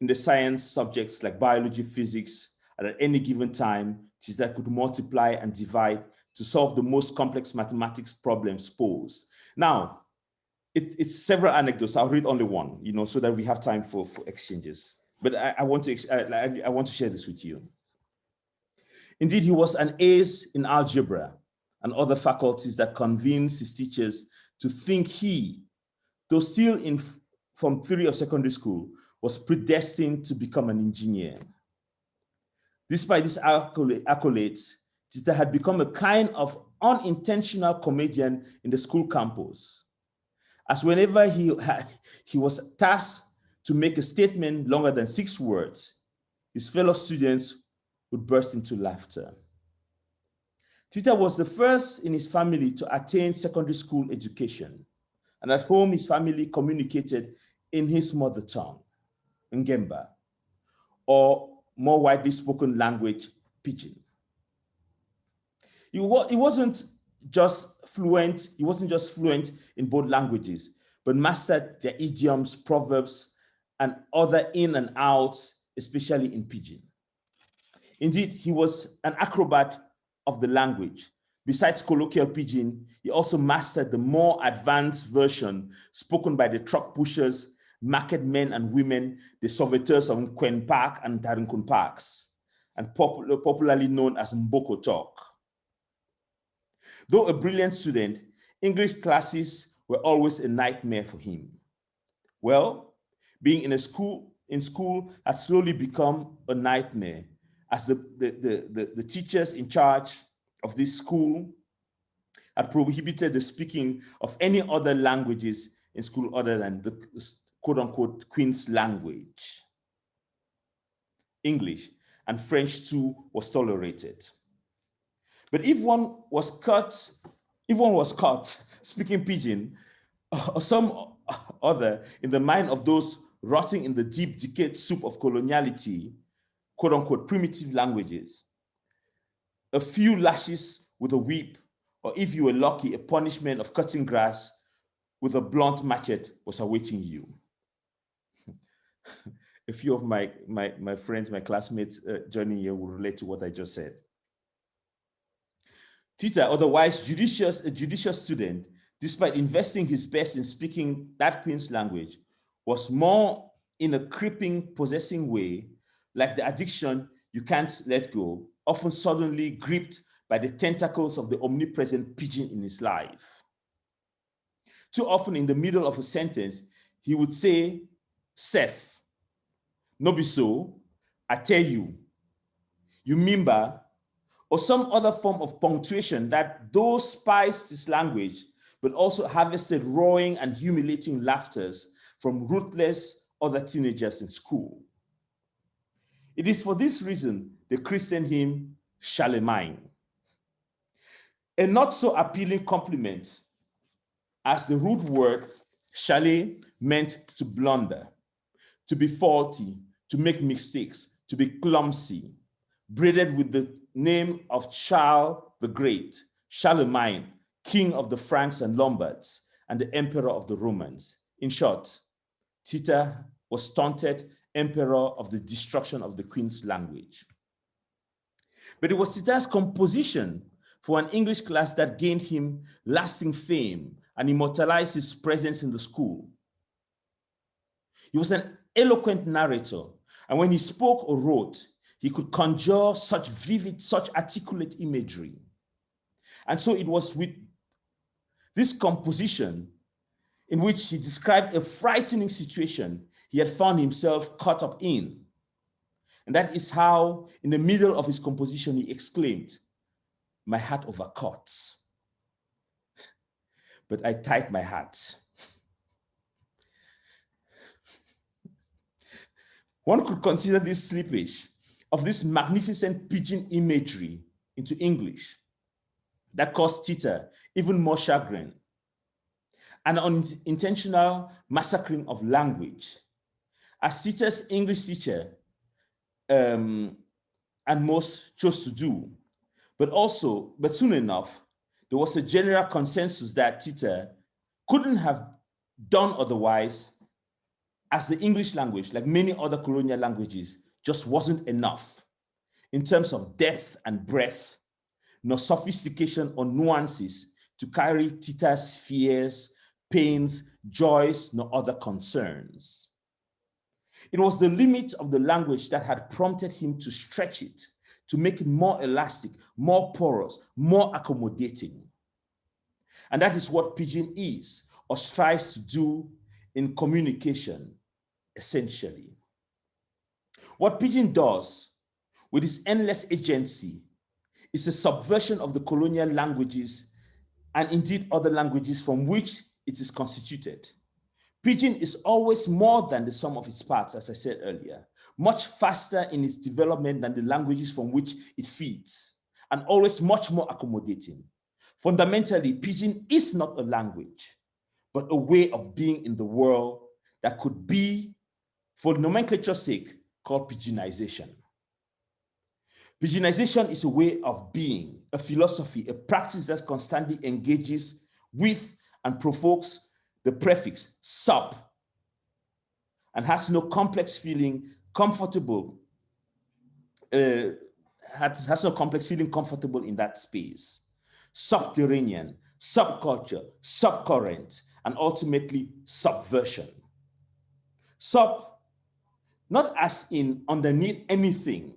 in the science subjects like biology, physics, and at any given time, Tita could multiply and divide to solve the most complex mathematics problems posed. Now, it's several anecdotes. I'll read only one, so that we have time for exchanges. But I want to share this with you. Indeed, he was an ace in algebra and other faculties that convinced his teachers to think he, though still in Form 3 of secondary school, was predestined to become an engineer. Despite these accolades, Tita had become a kind of unintentional comedian in the school campus, as whenever he was tasked to make a statement longer than 6 words, his fellow students would burst into laughter. Tita was the first in his family to attain secondary school education, and at home his family communicated in his mother tongue, Ngemba, or more widely spoken language, Pidgin. He wasn't just fluent in both languages, but mastered their idioms, proverbs, and other in and outs, especially in Pidgin. Indeed, he was an acrobat of the language. Besides colloquial Pidgin, he also mastered the more advanced version spoken by the truck pushers, market men and women, the serviteurs of Nkwen Park and Tarinkun Parks, and popularly known as Mboko Talk. Though a brilliant student, English classes were always a nightmare for him. Well, being in school had slowly become a nightmare, as the teachers in charge of this school had prohibited the speaking of any other languages in school other than the quote-unquote Queen's language. English and French too was tolerated. But if one was caught speaking Pidgin or some other in the mind of those rotting in the deep decayed soup of coloniality, quote-unquote primitive languages, a few lashes with a whip, or if you were lucky, a punishment of cutting grass with a blunt machete was awaiting you. A few of my friends, my classmates joining here will relate to what I just said. Tita, otherwise a judicious student, despite investing his best in speaking that Queen's language, was more in a creeping, possessing way, like the addiction you can't let go, often suddenly gripped by the tentacles of the omnipresent Pidgin in his life. Too often in the middle of a sentence, he would say, Seth, no be so, I tell you, you remember, or some other form of punctuation that though spiced his language, but also harvested roaring and humiliating laughters from ruthless other teenagers in school. It is for this reason they christened him Charlemagne. A not so appealing compliment, as the root word chalet meant to blunder, to be faulty, to make mistakes, to be clumsy, braided with the name of Charles the Great, Charlemagne, king of the Franks and Lombards, and the emperor of the Romans. In short, Tita was taunted emperor of the destruction of the Queen's language. But it was Tita's composition for an English class that gained him lasting fame and immortalized his presence in the school. He was an eloquent narrator, and when he spoke or wrote, he could conjure such vivid, such articulate imagery. And so it was with this composition in which he described a frightening situation he had found himself caught up in. And that is how, in the middle of his composition, he exclaimed, "My hat overcuts, but I tied my hat." One could consider this slippage of this magnificent pidgin imagery into English that caused Tita even more chagrin, an unintentional massacring of language, as Tita's English teacher and most chose to do. But soon enough, there was a general consensus that Tita couldn't have done otherwise, as the English language, like many other colonial languages, just wasn't enough in terms of depth and breadth, nor sophistication or nuances to carry Tita's fears, pains, joys, nor other concerns. It was the limit of the language that had prompted him to stretch it, to make it more elastic, more porous, more accommodating. And that is what Pidgin is, or strives to do in communication, essentially. What Pidgin does with its endless agency is a subversion of the colonial languages and indeed other languages from which it is constituted. Pidgin is always more than the sum of its parts, as I said earlier, much faster in its development than the languages from which it feeds, and always much more accommodating. Fundamentally, Pidgin is not a language, but a way of being in the world that could be, for nomenclature's sake, called pigeonization. Pigeonization is a way of being, a philosophy, a practice that constantly engages with and provokes the prefix sub, and has no complex feeling comfortable, has no complex feeling comfortable in that space. Subterranean, subculture, subcurrent, and ultimately subversion. Sub, not as in underneath anything,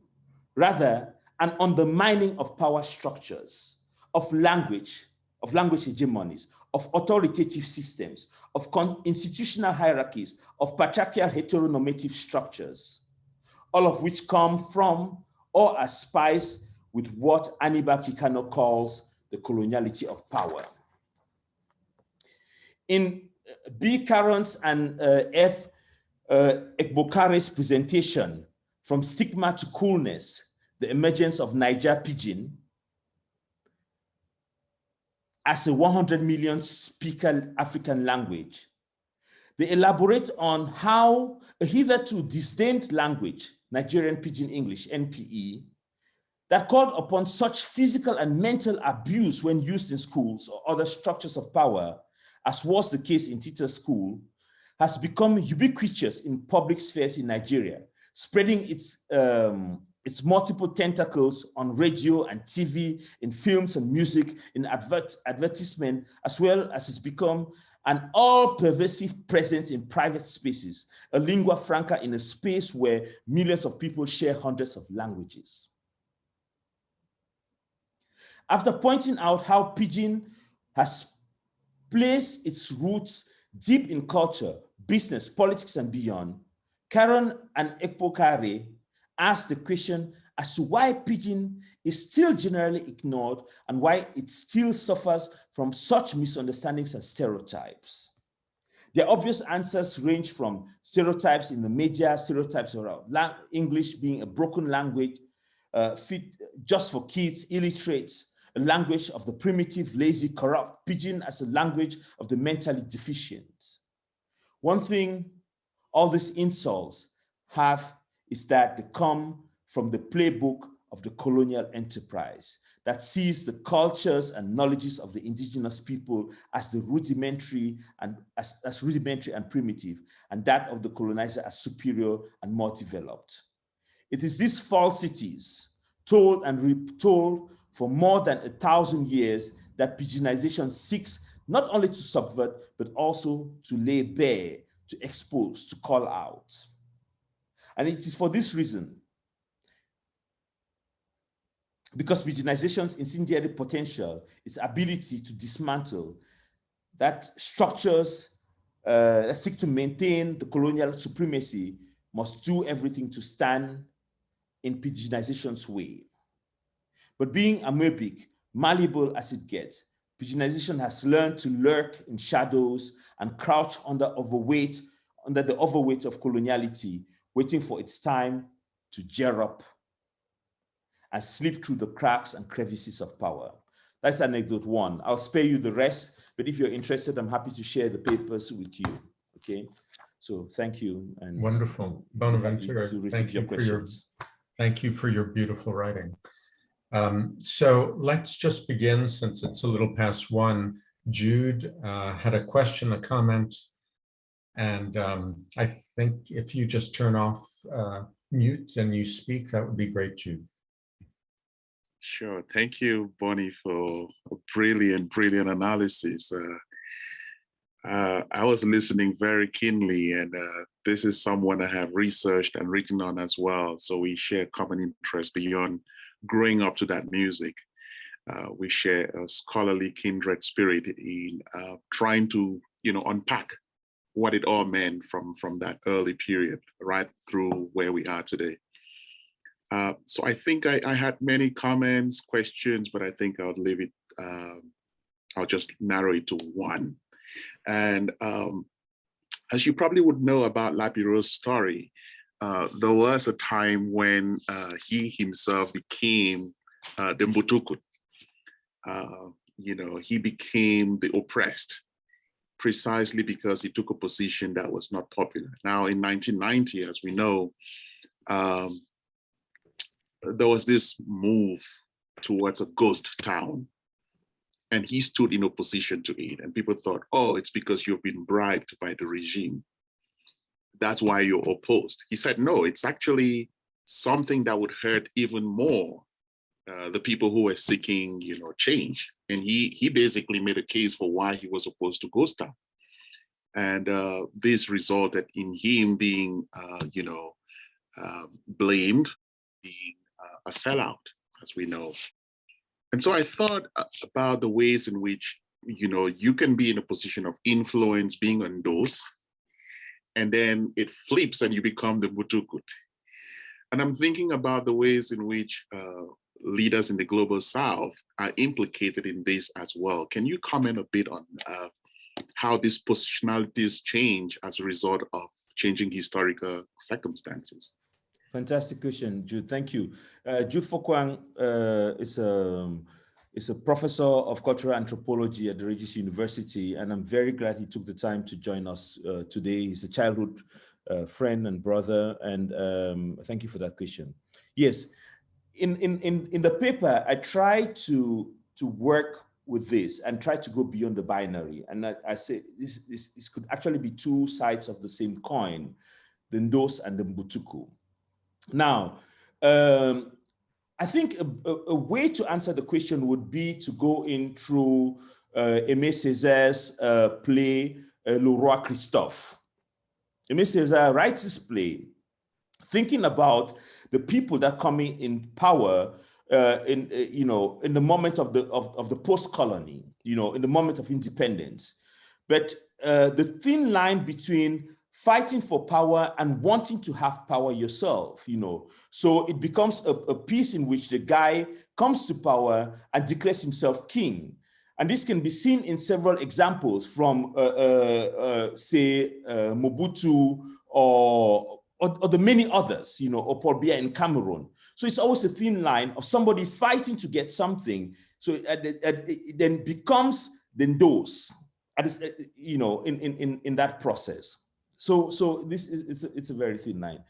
rather an undermining of power structures, of language hegemonies, of authoritative systems, of institutional hierarchies, of patriarchal heteronormative structures, all of which come from or are spiced with what Anibal Kikano calls the coloniality of power. In B. Caron's and F. Ekbokare's presentation, From Stigma to Coolness, the Emergence of Niger Pidgin, as a 100 million speaker African language, they elaborate on how a hitherto disdained language, Nigerian Pidgin English, NPE, that called upon such physical and mental abuse when used in schools or other structures of power, as was the case in Tita's school, has become ubiquitous in public spheres in Nigeria, spreading its multiple tentacles on radio and TV, in films and music, in advertisement, as well as it's become an all-pervasive presence in private spaces, a lingua franca in a space where millions of people share hundreds of languages. After pointing out how Pidgin has placed its roots deep in culture, business, politics, and beyond, Caron and Ekbokare asked the question as to why Pidgin is still generally ignored and why it still suffers from such misunderstandings and stereotypes. Their obvious answers range from stereotypes in the media, stereotypes around English being a broken language, fit just for kids, illiterates, a language of the primitive, lazy, corrupt, Pidgin as a language of the mentally deficient. One thing all these insults have is that they come from the playbook of the colonial enterprise that sees the cultures and knowledges of the indigenous people as the rudimentary and as rudimentary and primitive, and that of the colonizer as superior and more developed. It is these falsities, told and retold for more than 1,000 years, that pigeonization seeks not only to subvert, but also to lay bare, to expose, to call out. And it is for this reason, because pigeonization's incendiary potential, its ability to dismantle, that structures that seek to maintain the colonial supremacy must do everything to stand in pigeonization's way. But being amoebic, malleable as it gets, pigeonization has learned to lurk in shadows and crouch under the overweight of coloniality, waiting for its time to gear up and slip through the cracks and crevices of power. That's anecdote one. I'll spare you the rest, but if you're interested, I'm happy to share the papers with you. Okay, so thank you. And wonderful, Bonaventure. to receive your questions. Thank you for your beautiful writing. So let's just begin, since it's a little past 1. Jude had a question, a comment, and I think if you just turn off mute and you speak, that would be great, Jude. Sure. Thank you, Bonnie, for a brilliant analysis. I was listening very keenly, and this is someone I have researched and written on as well. So we share common interest beyond growing up to that music. We share a scholarly kindred spirit in trying to, unpack what it all meant from that early period right through where we are today. So I think I had many comments, questions, but I think I'll leave it, I'll just narrow it to one. And as you probably would know about Lapiro's story, there was a time when he himself became the Mbutukut. He became the oppressed, precisely because he took a position that was not popular. Now in 1990, as we know, there was this move towards a ghost town, and he stood in opposition to it. And people thought, oh, it's because you've been bribed by the regime. That's why you're opposed. He said, no, it's actually something that would hurt even more the people who were seeking, change. And he basically made a case for why he was opposed to ghost town. And this resulted in him being, blamed, being a sellout, as we know. And so I thought about the ways in which, you can be in a position of influence, being endorsed, and then it flips and you become the Mutukut. And I'm thinking about the ways in which leaders in the global South are implicated in this as well. Can you comment a bit on how these positionalities change as a result of changing historical circumstances? Fantastic question, Jude. Thank you. Jude Fokwang is a professor of cultural anthropology at the Regis University, and I'm very glad he took the time to join us today. He's a childhood friend and brother, and thank you for that question. Yes, in the paper, I try to work with this and try to go beyond the binary. And I say this could actually be two sides of the same coin, the Ndos and the Mbutuku. Now, I think a way to answer the question would be to go in through Aimé Césaire's play, Le Roi Christophe. Aimé Césaire writes this play thinking about the people that come in power in the moment of the post-colony, in the moment of independence. But the thin line between fighting for power and wanting to have power yourself, So it becomes a piece in which the guy comes to power and declares himself king. And this can be seen in several examples from, say, Mobutu or the many others, or Paul Biya in Cameroon. So it's always a thin line of somebody fighting to get something. So it then becomes the Ndos, in that process. So this is it's a very thin line.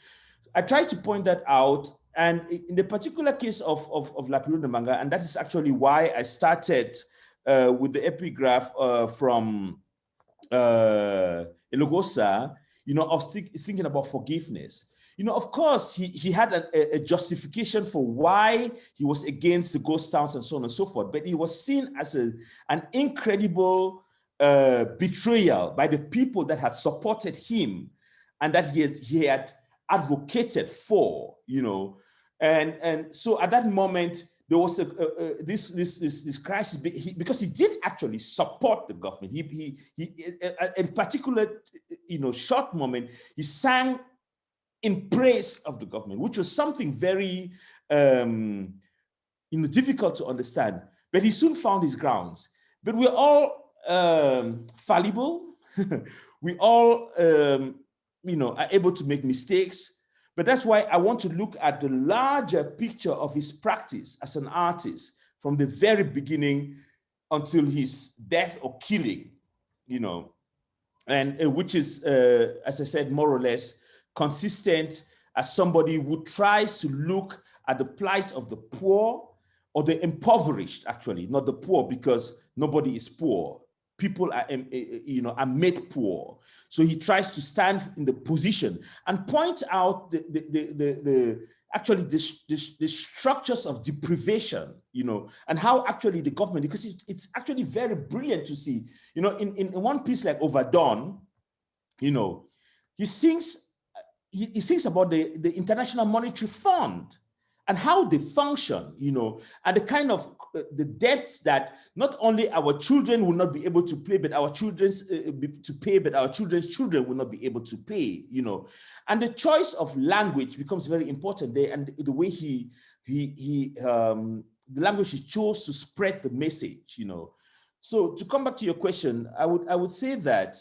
I try to point that out, and in the particular case of Lapiro de Mbanga, and that is actually why I started with the epigraph from Elogosa. I was thinking about forgiveness. Of course, he had a justification for why he was against the ghost towns and so on and so forth, but he was seen as an incredible betrayal by the people that had supported him and that he had advocated for, and so at that moment there was this crisis because he did actually support the government. He in particular, short moment, he sang in praise of the government, which was something very difficult to understand. But he soon found his grounds. But we're all fallible. We all are able to make mistakes. But that's why I want to look at the larger picture of his practice as an artist from the very beginning until his death or killing, and which is, as I said, more or less consistent as somebody who tries to look at the plight of the poor or the impoverished, actually, not the poor, because nobody is poor. People are made poor. So he tries to stand in the position and point out the structures of deprivation, and how actually the government, because it's actually very brilliant to see, in one piece like Overdone, he sings about the International Monetary Fund and how they function, and the kind of the debts that not only our children will not be able to pay, but our children's but our children's children will not be able to pay, and the choice of language becomes very important there, and the way the language he chose to spread the message, So to come back to your question, I would say that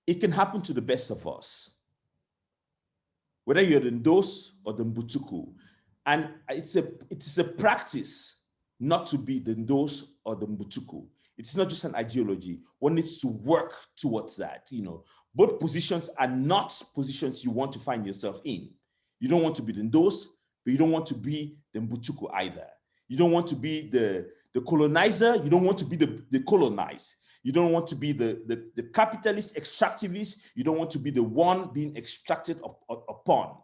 it can happen to the best of us, whether you're the Ndos or the Mbutuku. And it's a practice not to be the Ndos or the Mbutuku. It's not just an ideology. One needs to work towards that. Both positions are not positions you want to find yourself in. You don't want to be the Ndos, but you don't want to be the Mbutuku either. You don't want to be the colonizer. You don't want to be the colonized. You don't want to be the capitalist extractivist. You don't want to be the one being extracted upon,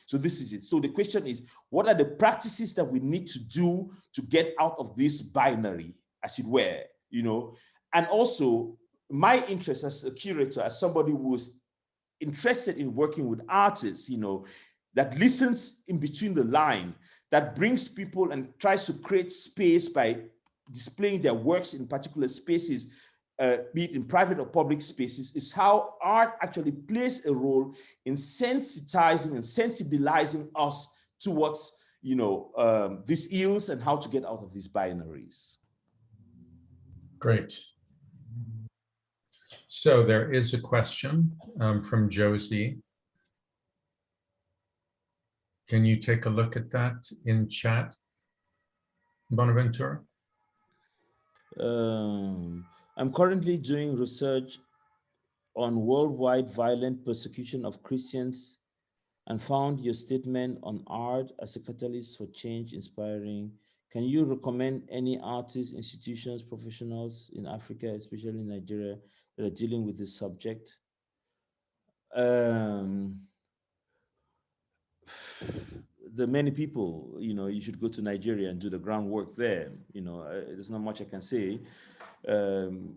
So this is it. So the question is, what are the practices that we need to do to get out of this binary, as it were, And also my interest as a curator, as somebody who's interested in working with artists, that listens in between the line, that brings people and tries to create space by displaying their works in particular spaces, be it in private or public spaces, is how art actually plays a role in sensitizing and sensibilizing us towards, these ills and how to get out of these binaries. Great. So there is a question from Josie. Can you take a look at that in chat, Bonaventure? I'm currently doing research on worldwide violent persecution of Christians and found your statement on art as a catalyst for change inspiring. Can you recommend any artists, institutions, professionals in Africa, especially in Nigeria, that are dealing with this subject? The many people, you should go to Nigeria and do the groundwork there. There's not much I can say.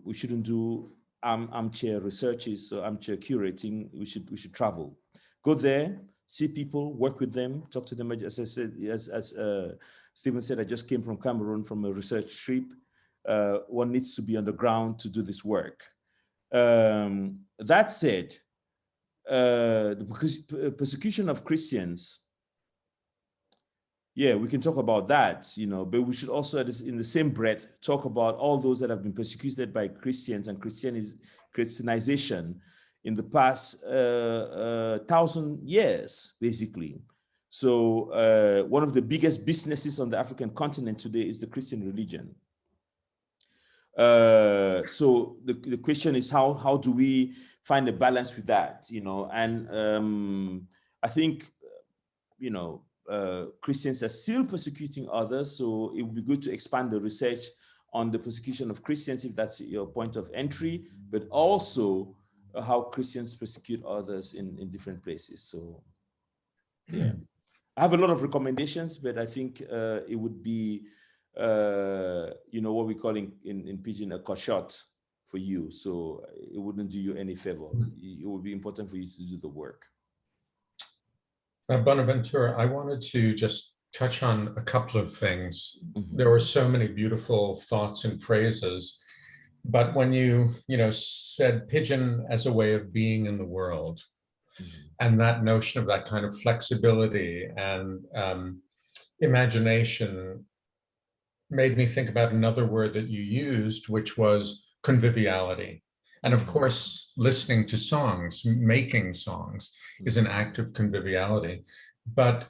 We shouldn't do armchair researches or armchair curating. We should travel, go there, see people, work with them, talk to them. As I said, as Stephen said, I just came from Cameroon from a research trip. One needs to be on the ground to do this work. That said, the persecution of Christians, yeah, we can talk about that, but we should also, in the same breath, talk about all those that have been persecuted by Christians and Christianization in the past 1,000 years, basically. So one of the biggest businesses on the African continent today is the Christian religion. So the question is, how do we find a balance with that, And I think, Christians are still persecuting others, so it would be good to expand the research on the persecution of Christians, if that's your point of entry, but also how Christians persecute others in different places. So, yeah, I have a lot of recommendations, but I think it would be, what we call in Pidgin a cachot for you. So it wouldn't do you any favor. It would be important for you to do the work. Bonaventure, I wanted to just touch on a couple of things. There were so many beautiful thoughts and phrases, But when you said pigeon as a way of being in the world, and that notion of that kind of flexibility and imagination made me think about another word that you used, which was conviviality. And of course, listening to songs, making songs is an act of conviviality. But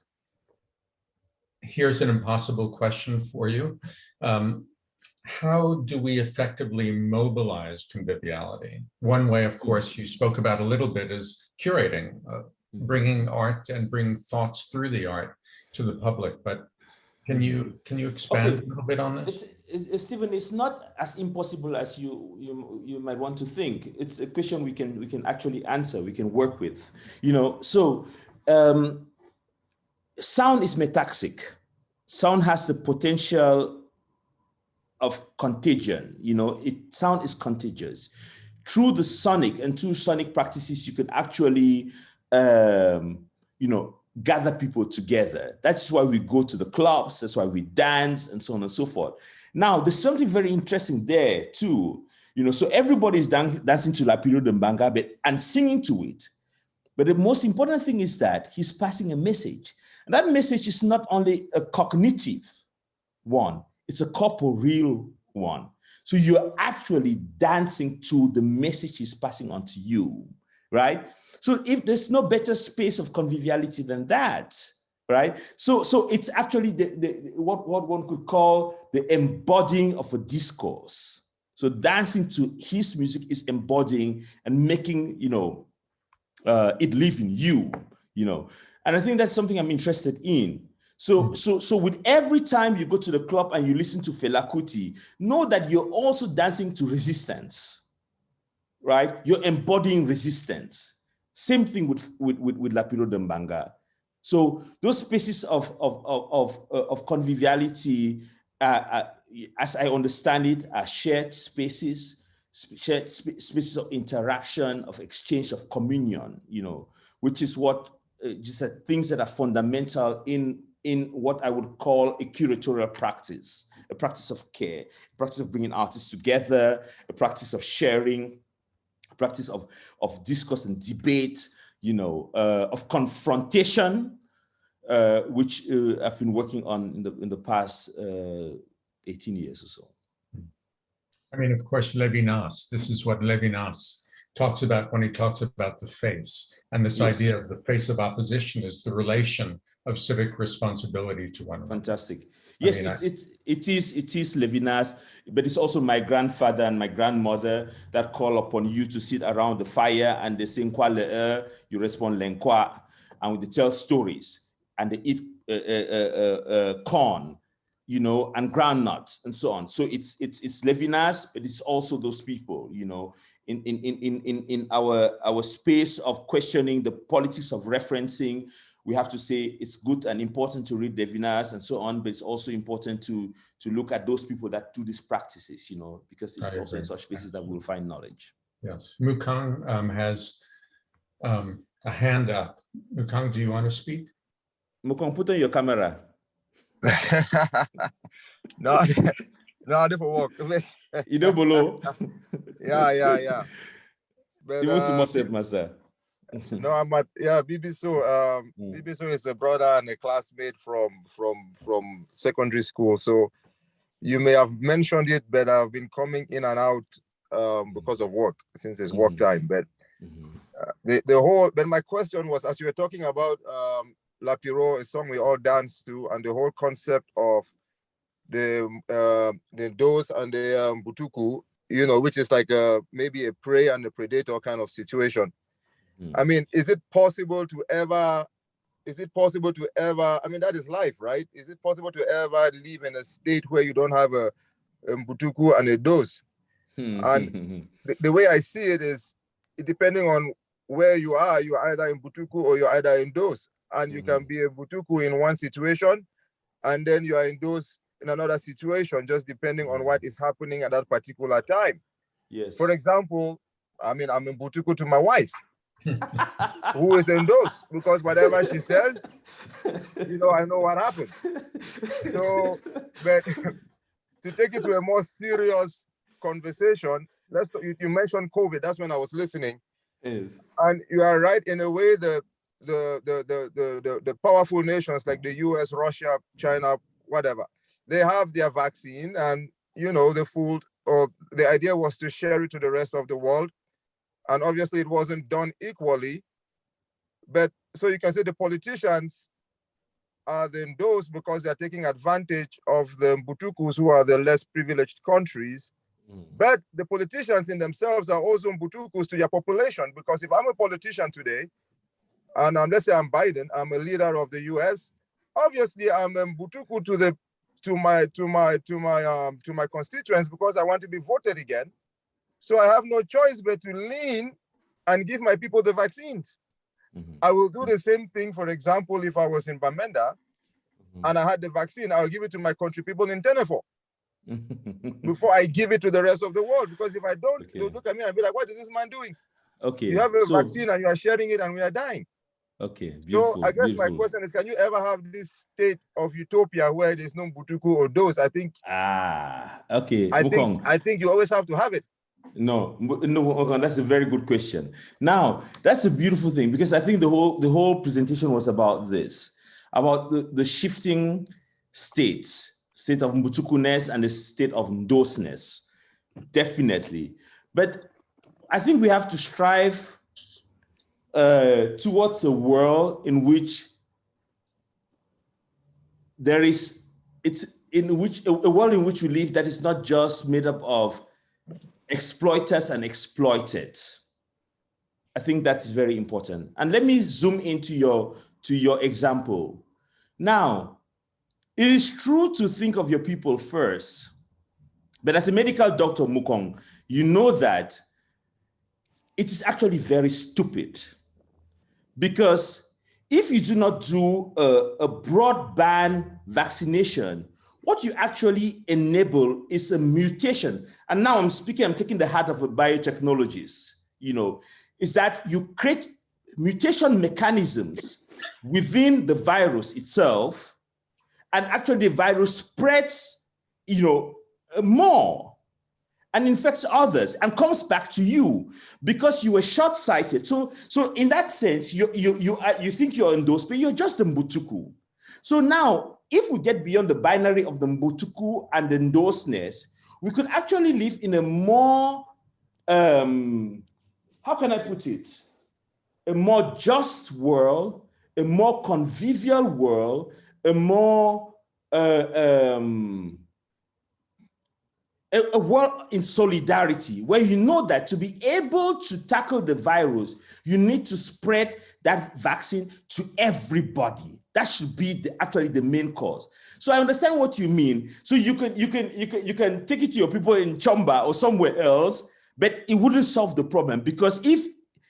here's an impossible question for you. How do we effectively mobilize conviviality? One way, of course, you spoke about a little bit is curating, bringing art and bringing thoughts through the art to the public. But can you expand a little bit on this? Stephen, it's not as impossible as you might want to think. It's a question we can actually answer, we can work with. So sound is metaxic. Sound has the potential of contagion. Sound is contagious. Through the sonic and through sonic practices, you can actually gather people together. That's why we go to the clubs, that's why we dance, and so on and so forth. Now, there's something very interesting there too. So everybody's dancing to Lapiro de Mbanga and singing to it. But the most important thing is that he's passing a message. And that message is not only a cognitive one, it's a corporeal one. So you're actually dancing to the message he's passing on to you, right? So if there's no better space of conviviality than that, right? So it's actually what one could call the embodying of a discourse. So dancing to his music is embodying and making, it live in you, And I think that's something I'm interested in. So with every time you go to the club and you listen to Fela Kuti, know that you're also dancing to resistance, right? You're embodying resistance. Same thing with Lapiro de Mbanga. So those spaces of conviviality, as I understand it, are shared spaces, spaces of interaction, of exchange, of communion, which is what just things that are fundamental in what I would call a curatorial practice, a practice of care, a practice of bringing artists together, a practice of sharing, a practice of discourse and debate, of confrontation, which I've been working on in the past 18 years or so. I mean, of course, Levinas, this is what Levinas talks about when he talks about the face. And this idea of the face of opposition is the relation of civic responsibility to one another. Fantastic. Yes, it is Levinas, but it's also my grandfather and my grandmother that call upon you to sit around the fire and they sing kwa le you respond lenkwa, and they tell stories and they eat corn, and groundnuts and so on. So it's Levinas, but it's also those people, in our space of questioning the politics of referencing. We have to say it's good and important to read Levinas and so on, but it's also important to look at those people that do these practices, because it's also in such spaces that we'll find knowledge. Yes, Mukang has a hand up. Mukang, do you want to speak? Mukang, put on your camera. No, different work. You know below. Yeah. But, you want to myself, myself. No, I'm at BB Soh. BB Soh is a brother and a classmate from secondary school. So you may have mentioned it, but I've been coming in and out because of work since it's work time. But but my question was, as you were talking about Lapiro, a song we all dance to, and the whole concept of the dose and the butuku, which is like maybe a prey and a predator kind of situation. I mean, is it possible to ever, I mean, that is life, right? Is it possible to ever live in a state where you don't have a butuku and a dose? And the way I see it is, depending on where you are, you're either in butuku or you're either in dose. And you can be a butuku in one situation, and then you are in dose in another situation, just depending on what is happening at that particular time. Yes. For example, I mean, I'm in butuku to my wife, who is in dose, because whatever she says, I know what happened. So, but to take it to a more serious conversation, you mentioned COVID. That's when I was listening. Yes. And you are right in a way. The powerful nations like the US, Russia, China, whatever, they have their vaccine, and the idea was to share it to the rest of the world. And obviously it wasn't done equally. But so you can say the politicians are the those because they're taking advantage of the Mbutukus, who are the less privileged countries. But the politicians in themselves are also Mbutukus to their population, because if I'm a politician today, and let's say I'm Biden, I'm a leader of the US, obviously I'm a Mbutuku to my constituents, because I want to be voted again. So I have no choice but to lean and give my people the vaccines. I will do the same thing, for example, if I was in Bamenda and I had the vaccine, I'll give it to my country people in Tenefo before I give it to the rest of the world. Because if I don't, they'll look at me and be like, what is this man doing? Okay. You have a vaccine and you are sharing it and we are dying. Okay, beautiful. So I guess my question is, can you ever have this state of utopia where there's no Mbutuku or those? I think. Okay. I think you always have to have it. No, that's a very good question. Now, that's a beautiful thing, because I think the whole presentation was about this, about the shifting states, state of Mbutukuness and the state of Ndosness, definitely. But I think we have to strive towards a world in which a world in which we live that is not just made up of exploiters and exploited. I think that's very important. And let me zoom into your example. Now, it is true to think of your people first, but as a medical doctor, Mukong, you know that it is actually very stupid, because if you do not do a broadband vaccination, what you actually enable is a mutation. And now I'm taking the heart of a biotechnologist, is that you create mutation mechanisms within the virus itself, and actually the virus spreads, more and infects others and comes back to you because you were short-sighted. So in that sense, you think you're endorsed, but you're just a Mbutuku. So now, if we get beyond the binary of the Mbutuku and the endorsedness, we could actually live in a more, how can I put it? A more just world, a more convivial world, a more, a world in solidarity, where you know that to be able to tackle the virus, you need to spread that vaccine to everybody. That should be actually the main cause. So I understand what you mean. So you can take it to your people in Chomba or somewhere else, but it wouldn't solve the problem, because if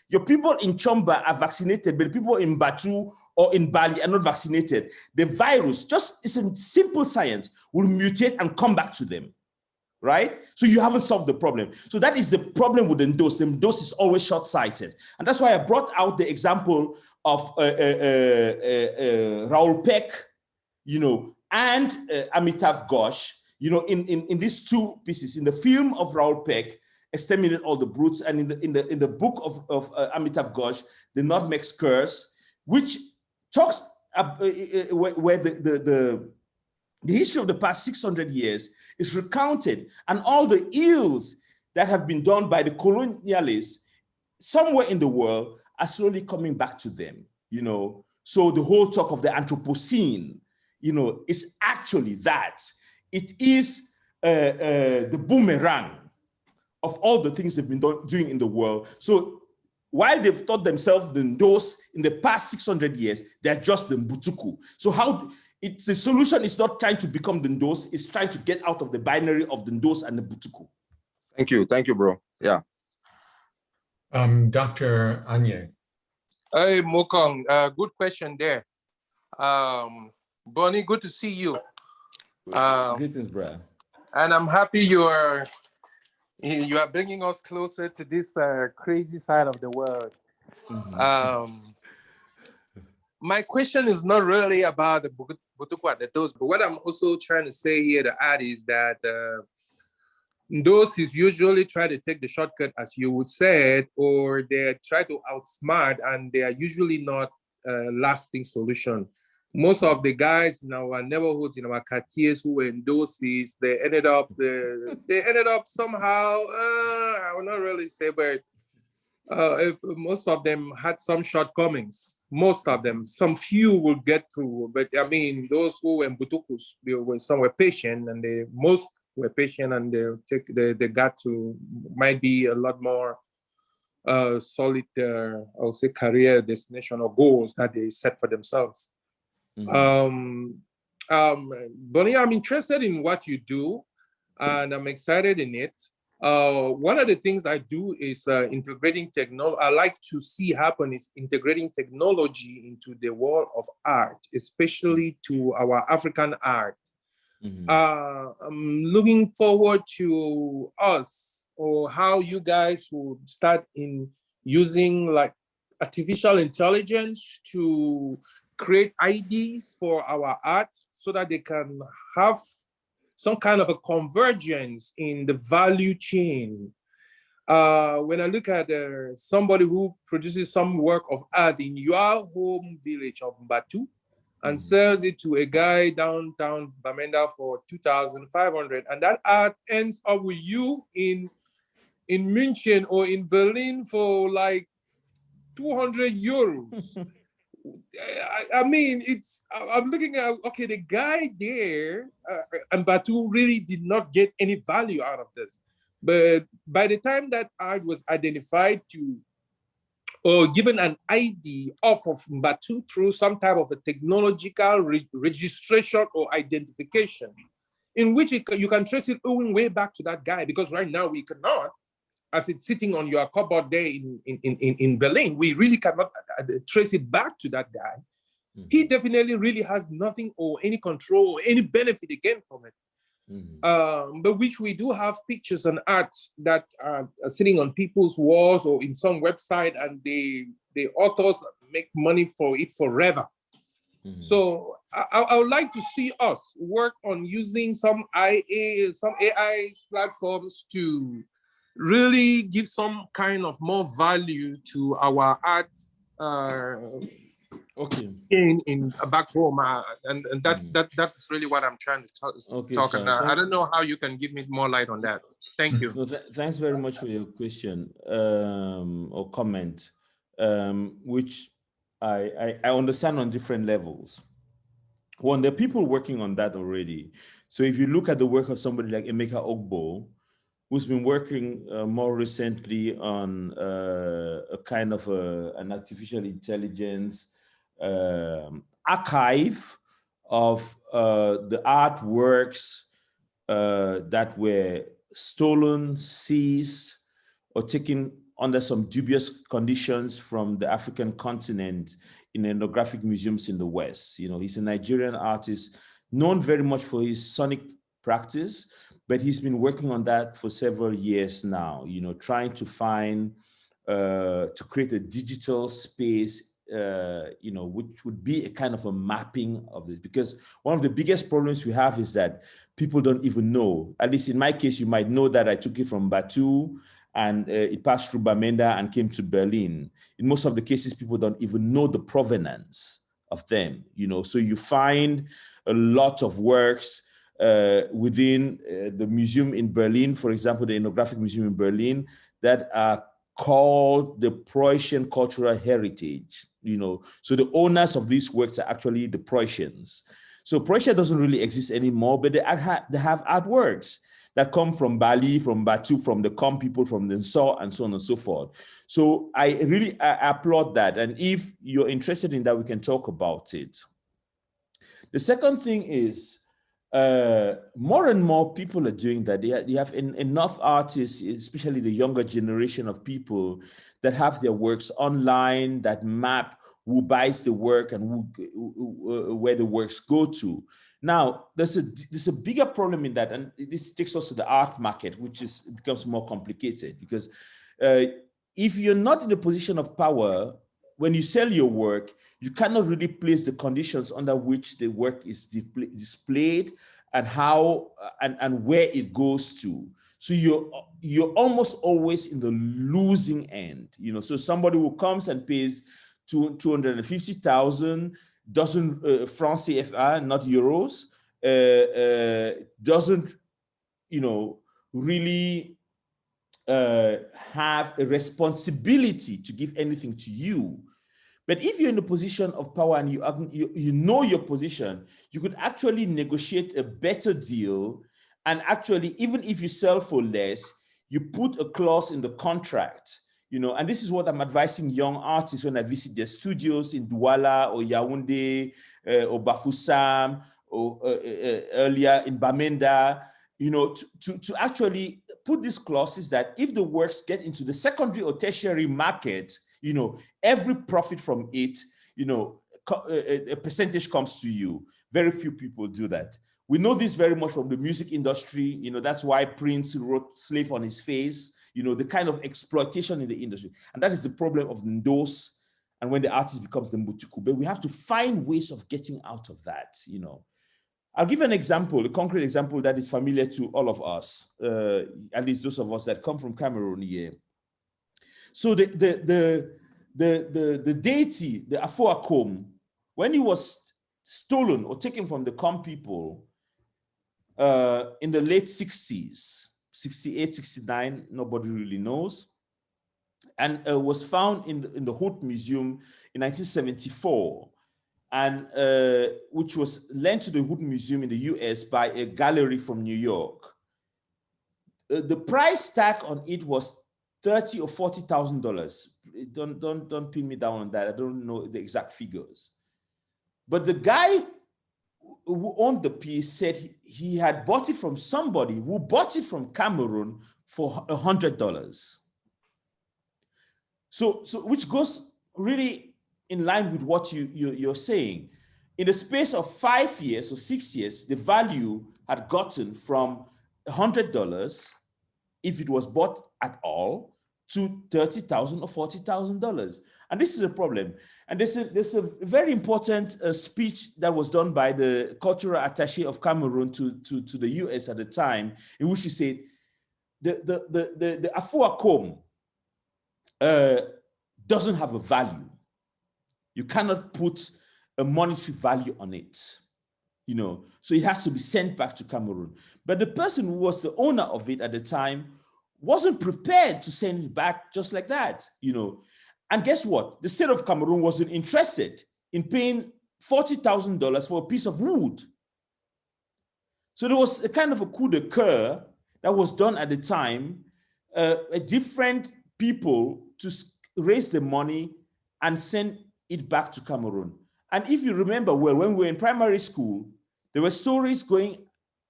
your people in Chomba are vaccinated, but people in Batu or in Bali are not vaccinated, the virus, it's a simple science, will mutate and come back to them, right? So you haven't solved the problem. So that is the problem with the dose. The dose is always short-sighted. And that's why I brought out the example of Raoul Peck, and Amitav Ghosh, in these two pieces. In the film of Raoul Peck, Exterminate All the Brutes, and in the book of Amitav Ghosh, The Nutmeg's Curse, which talks where the history of the past 600 years is recounted, and all the ills that have been done by the colonialists somewhere in the world are slowly coming back to them, So the whole talk of the Anthropocene, is actually that. It is the boomerang of all the things they've been doing in the world. So while they've taught themselves those in the past 600 years, they're just the Mbutuku. So the solution is not trying to become the Ndos, it's trying to get out of the binary of the Ndos and the Mbutuku. Thank you, bro. Yeah. Dr. Anye. Hey, Mokong, good question there. Bonnie, good to see you. Greetings, bro. And I'm happy you are bringing us closer to this crazy side of the world. My question is not really about the Butuku and the Dos, but what I'm also trying to say here to add is that those is usually try to take the shortcut, as you would say, or they try to outsmart, and they are usually not a lasting solution. Most of the guys in our neighborhoods, in our quartiers who were in those, they ended up somehow, I will not really say, but if most of them had some shortcomings. Most of them, some few will get through, but I mean, those who were in Butukus, some were patient, and most were patient, and they got to, might be a lot more solid, I would say, career destination or goals that they set for themselves. Bonnie, I'm interested in what you do, and I'm excited in it. One of the things I do is integrating technology. I like to see happen is integrating technology into the world of art, especially to our African art. I'm looking forward to us, or how you guys will start in using like artificial intelligence to create IDs for our art, so that they can have some kind of a convergence in the value chain. When I look at somebody who produces some work of art in your home village of Mbatu and sells it to a guy downtown Bamenda for 2,500, and that art ends up with you in München or in Berlin for like 200 euros. I mean, I'm looking at, okay, the guy there, and Batu really did not get any value out of this. But by the time that art was identified to, or given an ID off of Batu through some type of a technological registration or identification, in which you can trace it owing way back to that guy, because right now we cannot, as it's sitting on your cupboard there in Berlin, we really cannot trace it back to that guy. He definitely really has nothing or any control or any benefit again from it. But which we do have pictures and arts that are sitting on people's walls or in some website, and the authors make money for it forever. So I would like to see us work on using some AI platforms to really give some kind of more value to our art in back home, and that's really what I'm trying to talk about. I don't know how you can give me more light on that. Thank you. No, thanks very much for your question or comment, which I understand on different levels. One, there are people working on that already. So if you look at the work of somebody like Emeka Ogbo, who's been working more recently on a kind of an artificial intelligence archive of the artworks that were stolen, seized, or taken under some dubious conditions from the African continent in ethnographic museums in the West. You know, he's a Nigerian artist known very much for his sonic practice, but he's been working on that for several years now, you know, trying to find, to create a digital space, you know, which would be a kind of a mapping of this. Because one of the biggest problems we have is that people don't even know, at least in my case, you might know that I took it from Batu and it passed through Bamenda and came to Berlin. In most of the cases, people don't even know the provenance of them, you know, so you find a lot of works within the museum in Berlin, for example, the ethnographic museum in Berlin, that are called the Prussian cultural heritage, you know. So the owners of these works are actually the Prussians. So Prussia doesn't really exist anymore, but they have artworks that come from Bali, from Batu, from the Com people, from the Nso, and so on and so forth. So I applaud that. And if you're interested in that, we can talk about it. The second thing is, more and more people are doing that. They have enough artists, especially the younger generation of people, that have their works online, that map who buys the work and where the works go to. Now, there's a bigger problem in that, and this takes us to the art market, which becomes more complicated, because if you're not in a position of power, when you sell your work, you cannot really place the conditions under which the work is displayed and how and where it goes to. So you're almost always in the losing end, you know. So somebody who comes and pays 250,000 doesn't francs CFA, not euros, doesn't, you know, really have a responsibility to give anything to you. But if you're in a position of power and you know your position, you could actually negotiate a better deal. And actually, even if you sell for less, you put a clause in the contract, you know. And this is what I'm advising young artists when I visit their studios in Douala or Yaoundé or Bafoussam or earlier in Bamenda, you know, to actually put these clauses that if the works get into the secondary or tertiary market, you know, every profit from it, you know, a percentage comes to you. Very few people do that. We know this very much from the music industry. You know, that's why Prince wrote Slave on His Face, you know, the kind of exploitation in the industry. And that is the problem of Ndos and when the artist becomes the Mbutuku. But we have to find ways of getting out of that, you know. I'll give an example, a concrete example that is familiar to all of us, at least those of us that come from Cameroon here. So the deity, the Afo Akom, when he was stolen or taken from the Kom people in the late 60s, 68, 69, nobody really knows, and was found in the Hood Museum in 1974, and which was lent to the Hood Museum in the US by a gallery from New York. The price tag on it was $30,000 or $40,000. Don't pin me down on that. I don't know the exact figures. But the guy who owned the piece said he had bought it from somebody who bought it from Cameroon for $100. So which goes really in line with what you're saying. In the space of 5 years or 6 years, the value had gotten from $100, if it was bought at all, to $30,000 or $40,000. And this is a problem. And there's a very important speech that was done by the cultural attaché of Cameroon to the US at the time, in which he said, the Afo Akom doesn't have a value. You cannot put a monetary value on it, you know, so it has to be sent back to Cameroon. But the person who was the owner of it at the time wasn't prepared to send it back just like that, you know. And guess what? The state of Cameroon wasn't interested in paying $40,000 for a piece of wood. So there was a kind of a coup de coeur that was done at the time, different people to raise the money and send it back to Cameroon. And if you remember well, when we were in primary school, there were stories going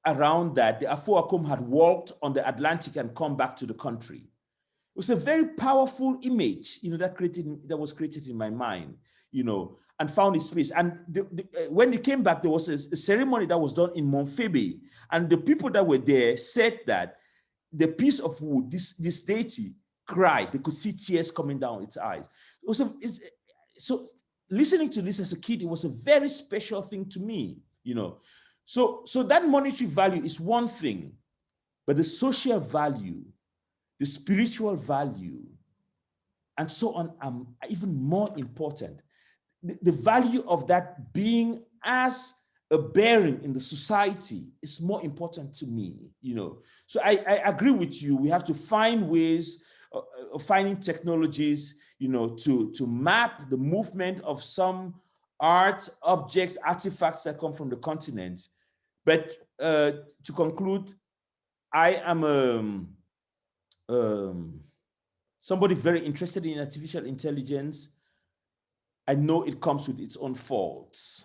around that the Afo Akom had walked on the Atlantic and come back to the country. It was a very powerful image, you know, that was created in my mind, you know, and found its place. And when it came back, there was a ceremony that was done in Montfebe, and the people that were there said that the piece of wood, this deity cried. They could see tears coming down its eyes. So listening to this as a kid, it was a very special thing to me, you know. So that monetary value is one thing, but the social value, the spiritual value, and so on are even more important. The value of that being as a bearing in the society is more important to me, you know. So I agree with you. We have to find ways of finding technologies, you know, to map the movement of some art, objects, artifacts that come from the continent. But to conclude, I am somebody very interested in artificial intelligence. I know it comes with its own faults,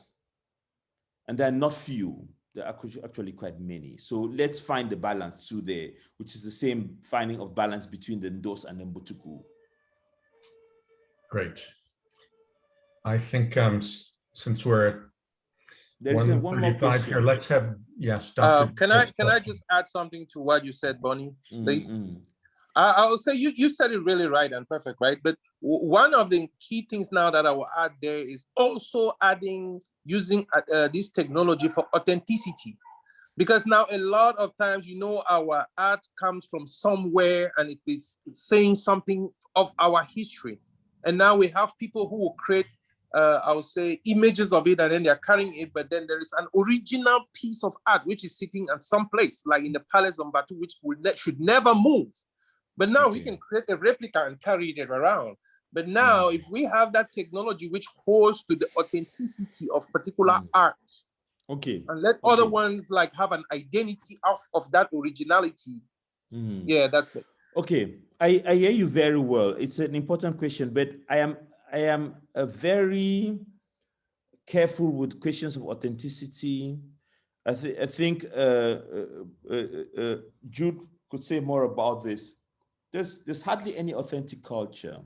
and there are not few. There are actually quite many. So let's find the balance through there, which is the same finding of balance between the Ndos and the Mbutuku. Great. I think since we're at There's one more question here, let's have, yes, Dr. Can I just add something to what you said, Bonnie, please? I will say you said it really right and perfect, right? But one of the key things now that I will add there is also using this technology for authenticity. Because now a lot of times, you know, our art comes from somewhere and it is saying something of our history. And now we have people who will create, I would say, images of it, and then they're carrying it, but then there is an original piece of art which is sitting at some place, like in the Palace of Batu, which should never move. But now we can create a replica and carry it around. But now, if we have that technology which holds to the authenticity of particular art, and let other ones like have an identity of that originality. Yeah, that's it. Okay, I hear you very well. It's an important question, but I am very careful with questions of authenticity. I think Jude could say more about this. There's hardly any authentic culture.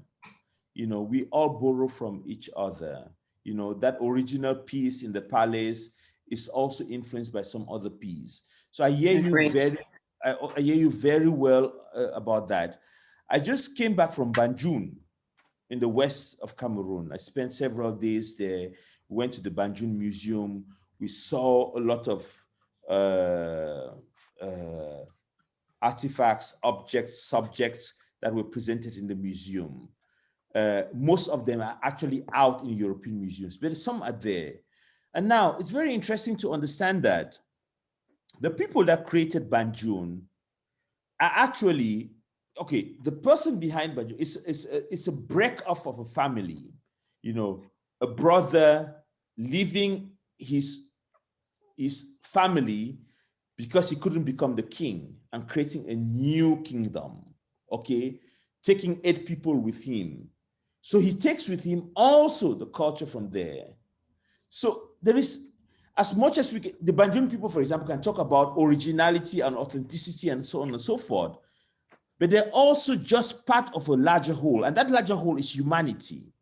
You know, we all borrow from each other. You know, that original piece in the palace is also influenced by some other piece. So I hear you I hear you very well about that. I just came back from Banjul in the west of Cameroon. I spent several days there. We went to the Banjul Museum. We saw a lot of artifacts, objects, subjects that were presented in the museum. Most of them are actually out in European museums, but some are there. And now it's very interesting to understand that the people that created Banjul are actually, okay, the person behind Banjul it's a break off of a family, you know, a brother leaving his family because he couldn't become the king and creating a new kingdom, okay, taking 8 people with him. So he takes with him also the culture from there. So there is, as much as we can, the Banjul people, for example, can talk about originality and authenticity and so on and so forth, but they're also just part of a larger whole, and that larger whole is humanity.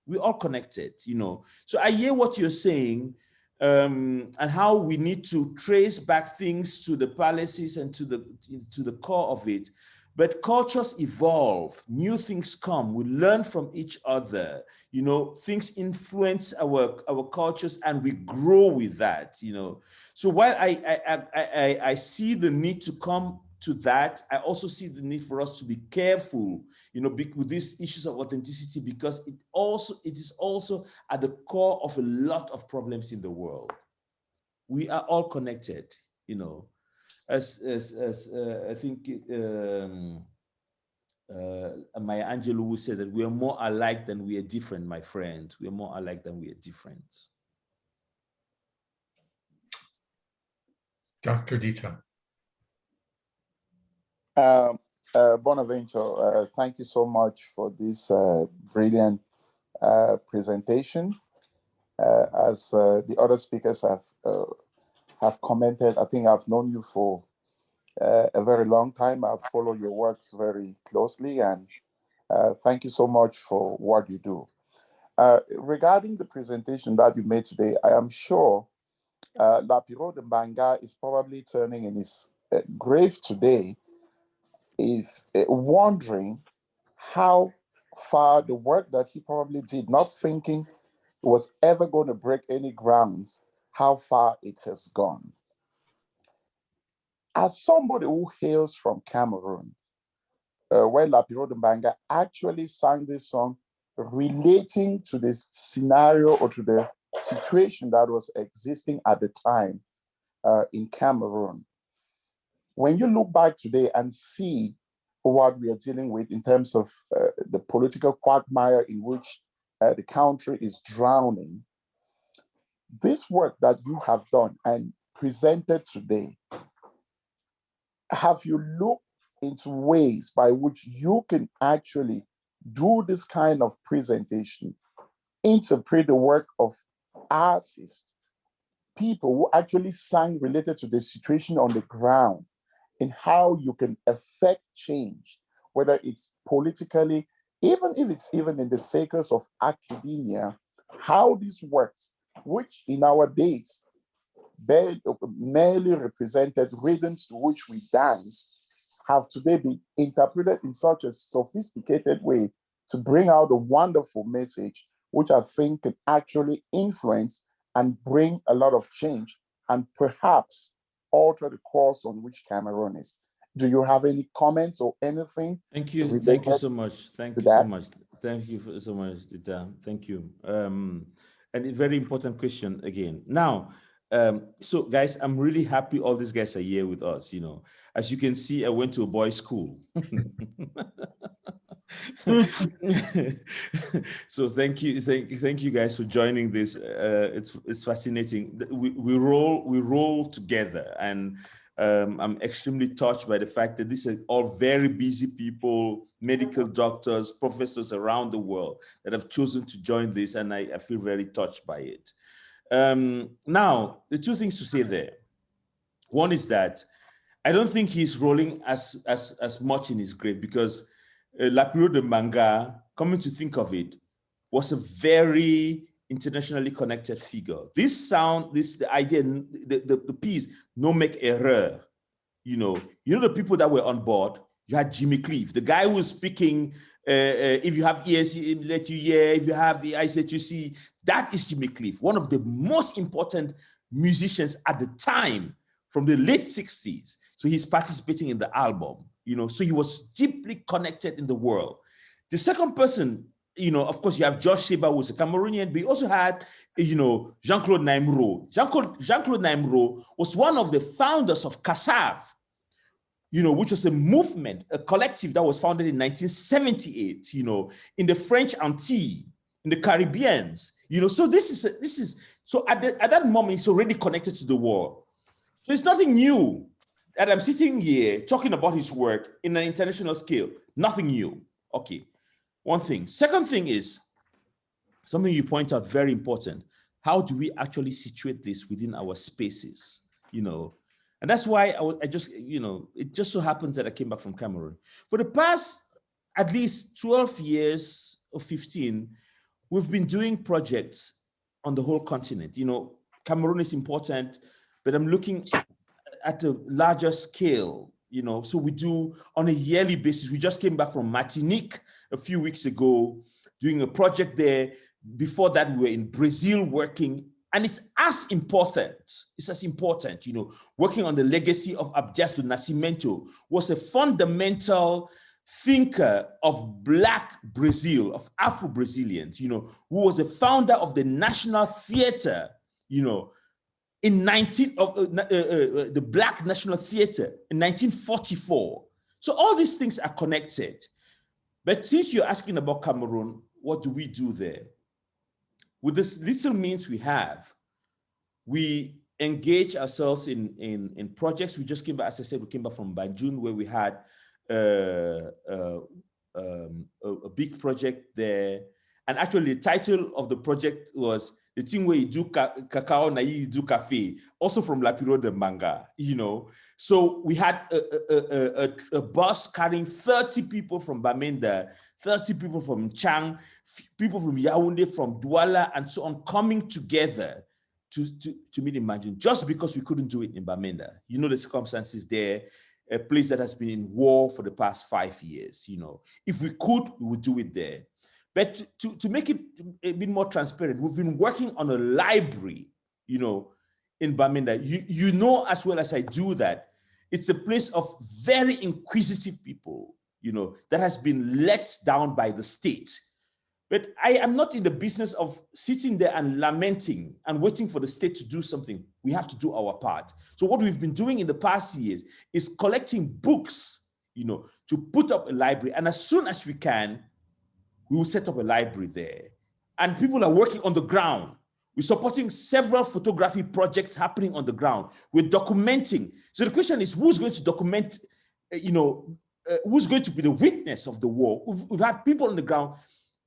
We're all connected, you know. So I hear what you're saying, and how we need to trace back things to the palaces and to the core of it. But cultures evolve, new things come, we learn from each other, you know, things influence our cultures and we grow with that, you know. So while I see the need to come to that, I also see the need for us to be careful, you know, with these issues of authenticity, because it is also at the core of a lot of problems in the world. We are all connected, you know. As I think Maya Angelou said that we are more alike than we are different, my friend. We are more alike than we are different. Dr. Dita. Bonaventure, thank you so much for this brilliant presentation. As the other speakers have commented, I think I've known you for a very long time. I've followed your works very closely, and thank you so much for what you do. Regarding the presentation that you made today, I am sure Lapiro de Mbanga is probably turning in his grave today, is wondering how far the work that he probably did, not thinking it was ever going to break any grounds, how far it has gone. As somebody who hails from Cameroon, where Lapiro de Mbanga actually sang this song relating to this scenario or to the situation that was existing at the time in Cameroon. When you look back today and see what we are dealing with in terms of the political quagmire in which the country is drowning, this work that you have done and presented today, have you looked into ways by which you can actually do this kind of presentation, interpret the work of artists, people who actually sang related to the situation on the ground, in how you can affect change, whether it's politically, even if it's even in the circles of academia, how this works, which in our days merely represented rhythms to which we dance, have today been interpreted in such a sophisticated way to bring out a wonderful message, which I think can actually influence and bring a lot of change, and perhaps alter the course on which Cameroon is. Do you have any comments or anything? Thank you. related Thank you so much. Thank to you so that? much. Thank you so much, Dita. Thank you. And a very important question again. Now, so guys, I'm really happy all these guys are here with us. You know, as you can see, I went to a boys' school. So thank you guys for joining this. It's fascinating. We roll together, and I'm extremely touched by the fact that these are all very busy people, medical doctors, professors around the world that have chosen to join this, and I feel very touched by it. Now, the two things to say there. One is that I don't think he's rolling as much in his grave, because Lapiro de Mbanga, coming to think of it, was a very internationally connected figure. The idea, the piece, No Make Erreur, you know the people that were on board. You had Jimmy Cliff, the guy who was speaking, if you have ears, let you hear, if you have eyes, let you see. That is Jimmy Cliff, one of the most important musicians at the time, from the late 60s. So he's participating in the album, so he was deeply connected in the world. The second person, of course, you have George Seba, who was a Cameroonian, but you also had, Jean-Claude Naimro. Jean-Claude Naimro was one of the founders of Kassav, which was a movement, a collective that was founded in 1978, in the French Antilles, in the Caribbeans, so so at that moment, it's already connected to the war. So it's nothing new that I'm sitting here talking about his work in an international scale. Nothing new. Okay, one thing. Second thing is something you point out, very important. How do we actually situate this within our spaces? And that's why I just, it just so happens that I came back from Cameroon. For the past at least 12 years or 15, we've been doing projects on the whole continent. Cameroon is important, but I'm looking at a larger scale, so we do on a yearly basis. We just came back from Martinique a few weeks ago, doing a project there. Before that, we were in Brazil working, and it's as important. It's as important, working on the legacy of Abdias do Nascimento, was a fundamental thinker of Black Brazil, of Afro-Brazilians, who was the founder of the National Theater, in the Black National Theater in 1944. So all these things are connected. But since you're asking about Cameroon, what do we do there? With this little means we have, we engage ourselves in projects. We just came back, as I said, we came back from Banjul, where we had a big project there. And actually the title of the project was The Thing Where You Do Cacao, Na You Do Cafe, also from Lapiro de Mbanga, So we had a bus carrying 30 people from Bamenda, 30 people from Chang, people from Yaoundé, from Douala, and so on, coming together to meet Imagine, just because we couldn't do it in Bamenda. The circumstances there, a place that has been in war for the past 5 years. If we could, we would do it there. But to make it a bit more transparent, we've been working on a library, in Bamenda. You know as well as I do that it's a place of very inquisitive people, that has been let down by the state. But I am not in the business of sitting there and lamenting and waiting for the state to do something. We have to do our part. So what we've been doing in the past years is collecting books, to put up a library. And as soon as we can, we will set up a library there. And people are working on the ground. We're supporting several photography projects happening on the ground. We're documenting. So the question is, who's going to document, who's going to be the witness of the war? We've had people on the ground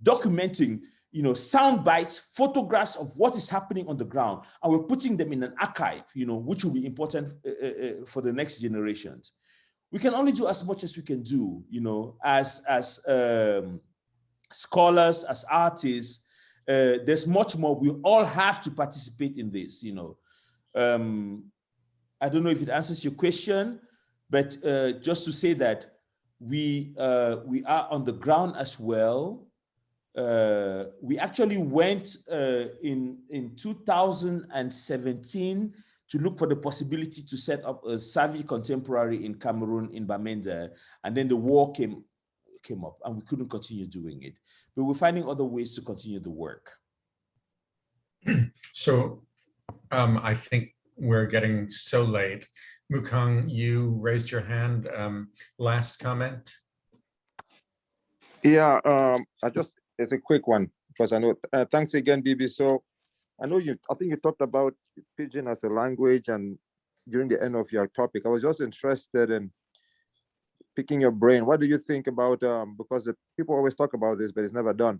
documenting, sound bites, photographs of what is happening on the ground. And we're putting them in an archive, which will be important for the next generations. We can only do as much as we can do, as scholars, as artists. There's much more. We all have to participate in this. I don't know if it answers your question, but just to say that we are on the ground as well. We actually went in 2017 to look for the possibility to set up a savvy contemporary in Cameroon, in Bamenda, and then the war came up and we couldn't continue doing it. But we're finding other ways to continue the work. So I think we're getting so late. Mukang, you raised your hand. Last comment? Yeah, it's a quick one because I know, thanks again, Bibi. So I know I think you talked about Pidgin as a language and during the end of your topic, I was just interested in picking your brain. What do you think about, because people always talk about this, but it's never done,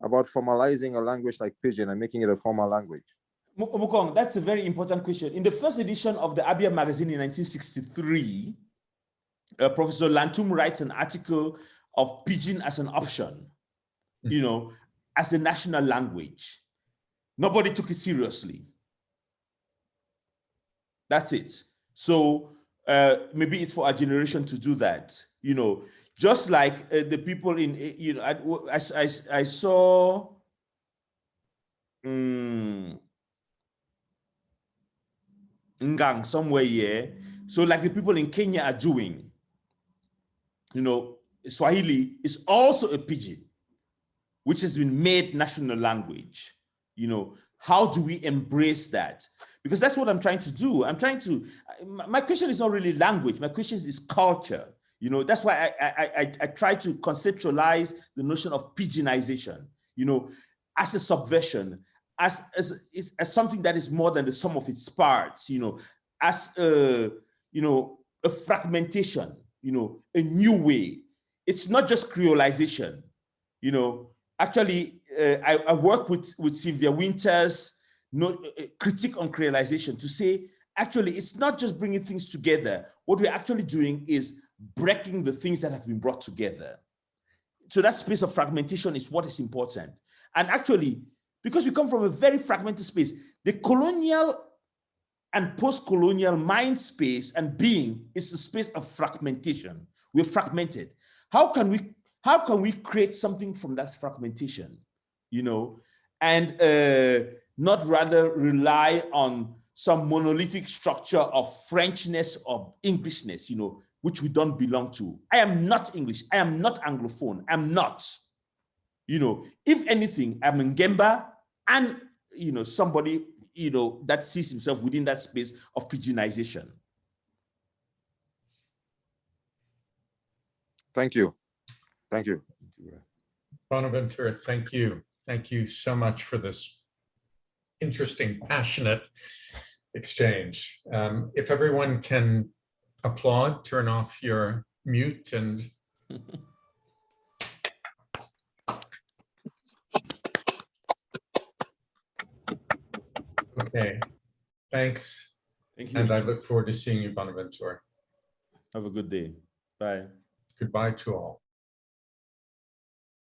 about formalizing a language like Pidgin and making it a formal language? Mukong, that's a very important question. In the first edition of the Abia magazine in 1963, Professor Lantum writes an article of Pidgin as an option, you know, as a national language. Nobody took it seriously. That's it. So maybe it's for our generation to do that, you know, just like the people in, you know, I saw Ngang somewhere here. So like the people in Kenya are doing, you know, Swahili is also a pidgin, which has been made national language. You know, how do we embrace that? Because that's what I'm trying to do. I'm trying to, my question is not really language. My question is culture. You know, that's why I try to conceptualize the notion of pigeonization, you know, as a subversion, as something that is more than the sum of its parts, you know, as a, you know, a fragmentation, you know, a new way. It's not just creolization, you know. Actually, I work with Sylvia Winter's critique on creolization to say, actually, it's not just bringing things together. What we're actually doing is breaking the things that have been brought together. So that space of fragmentation is what is important. And actually, because we come from a very fragmented space, the colonial and post-colonial mind space and being is a space of fragmentation. We're fragmented. How can we create something from that fragmentation, you know, and not rather rely on some monolithic structure of Frenchness or Englishness, you know, which we don't belong to. I am not English. I am not Anglophone. I'm not. You know, if anything, I'm Ngemba and, you know, somebody, you know, that sees himself within that space of pigeonization. Thank you. Thank you. Bonaventure, thank you. Thank you so much for this interesting, passionate exchange. If everyone can applaud, turn off your mute and okay, thanks. Thank you. And I look forward to seeing you, Bonaventure. Have a good day. Bye. Goodbye to all.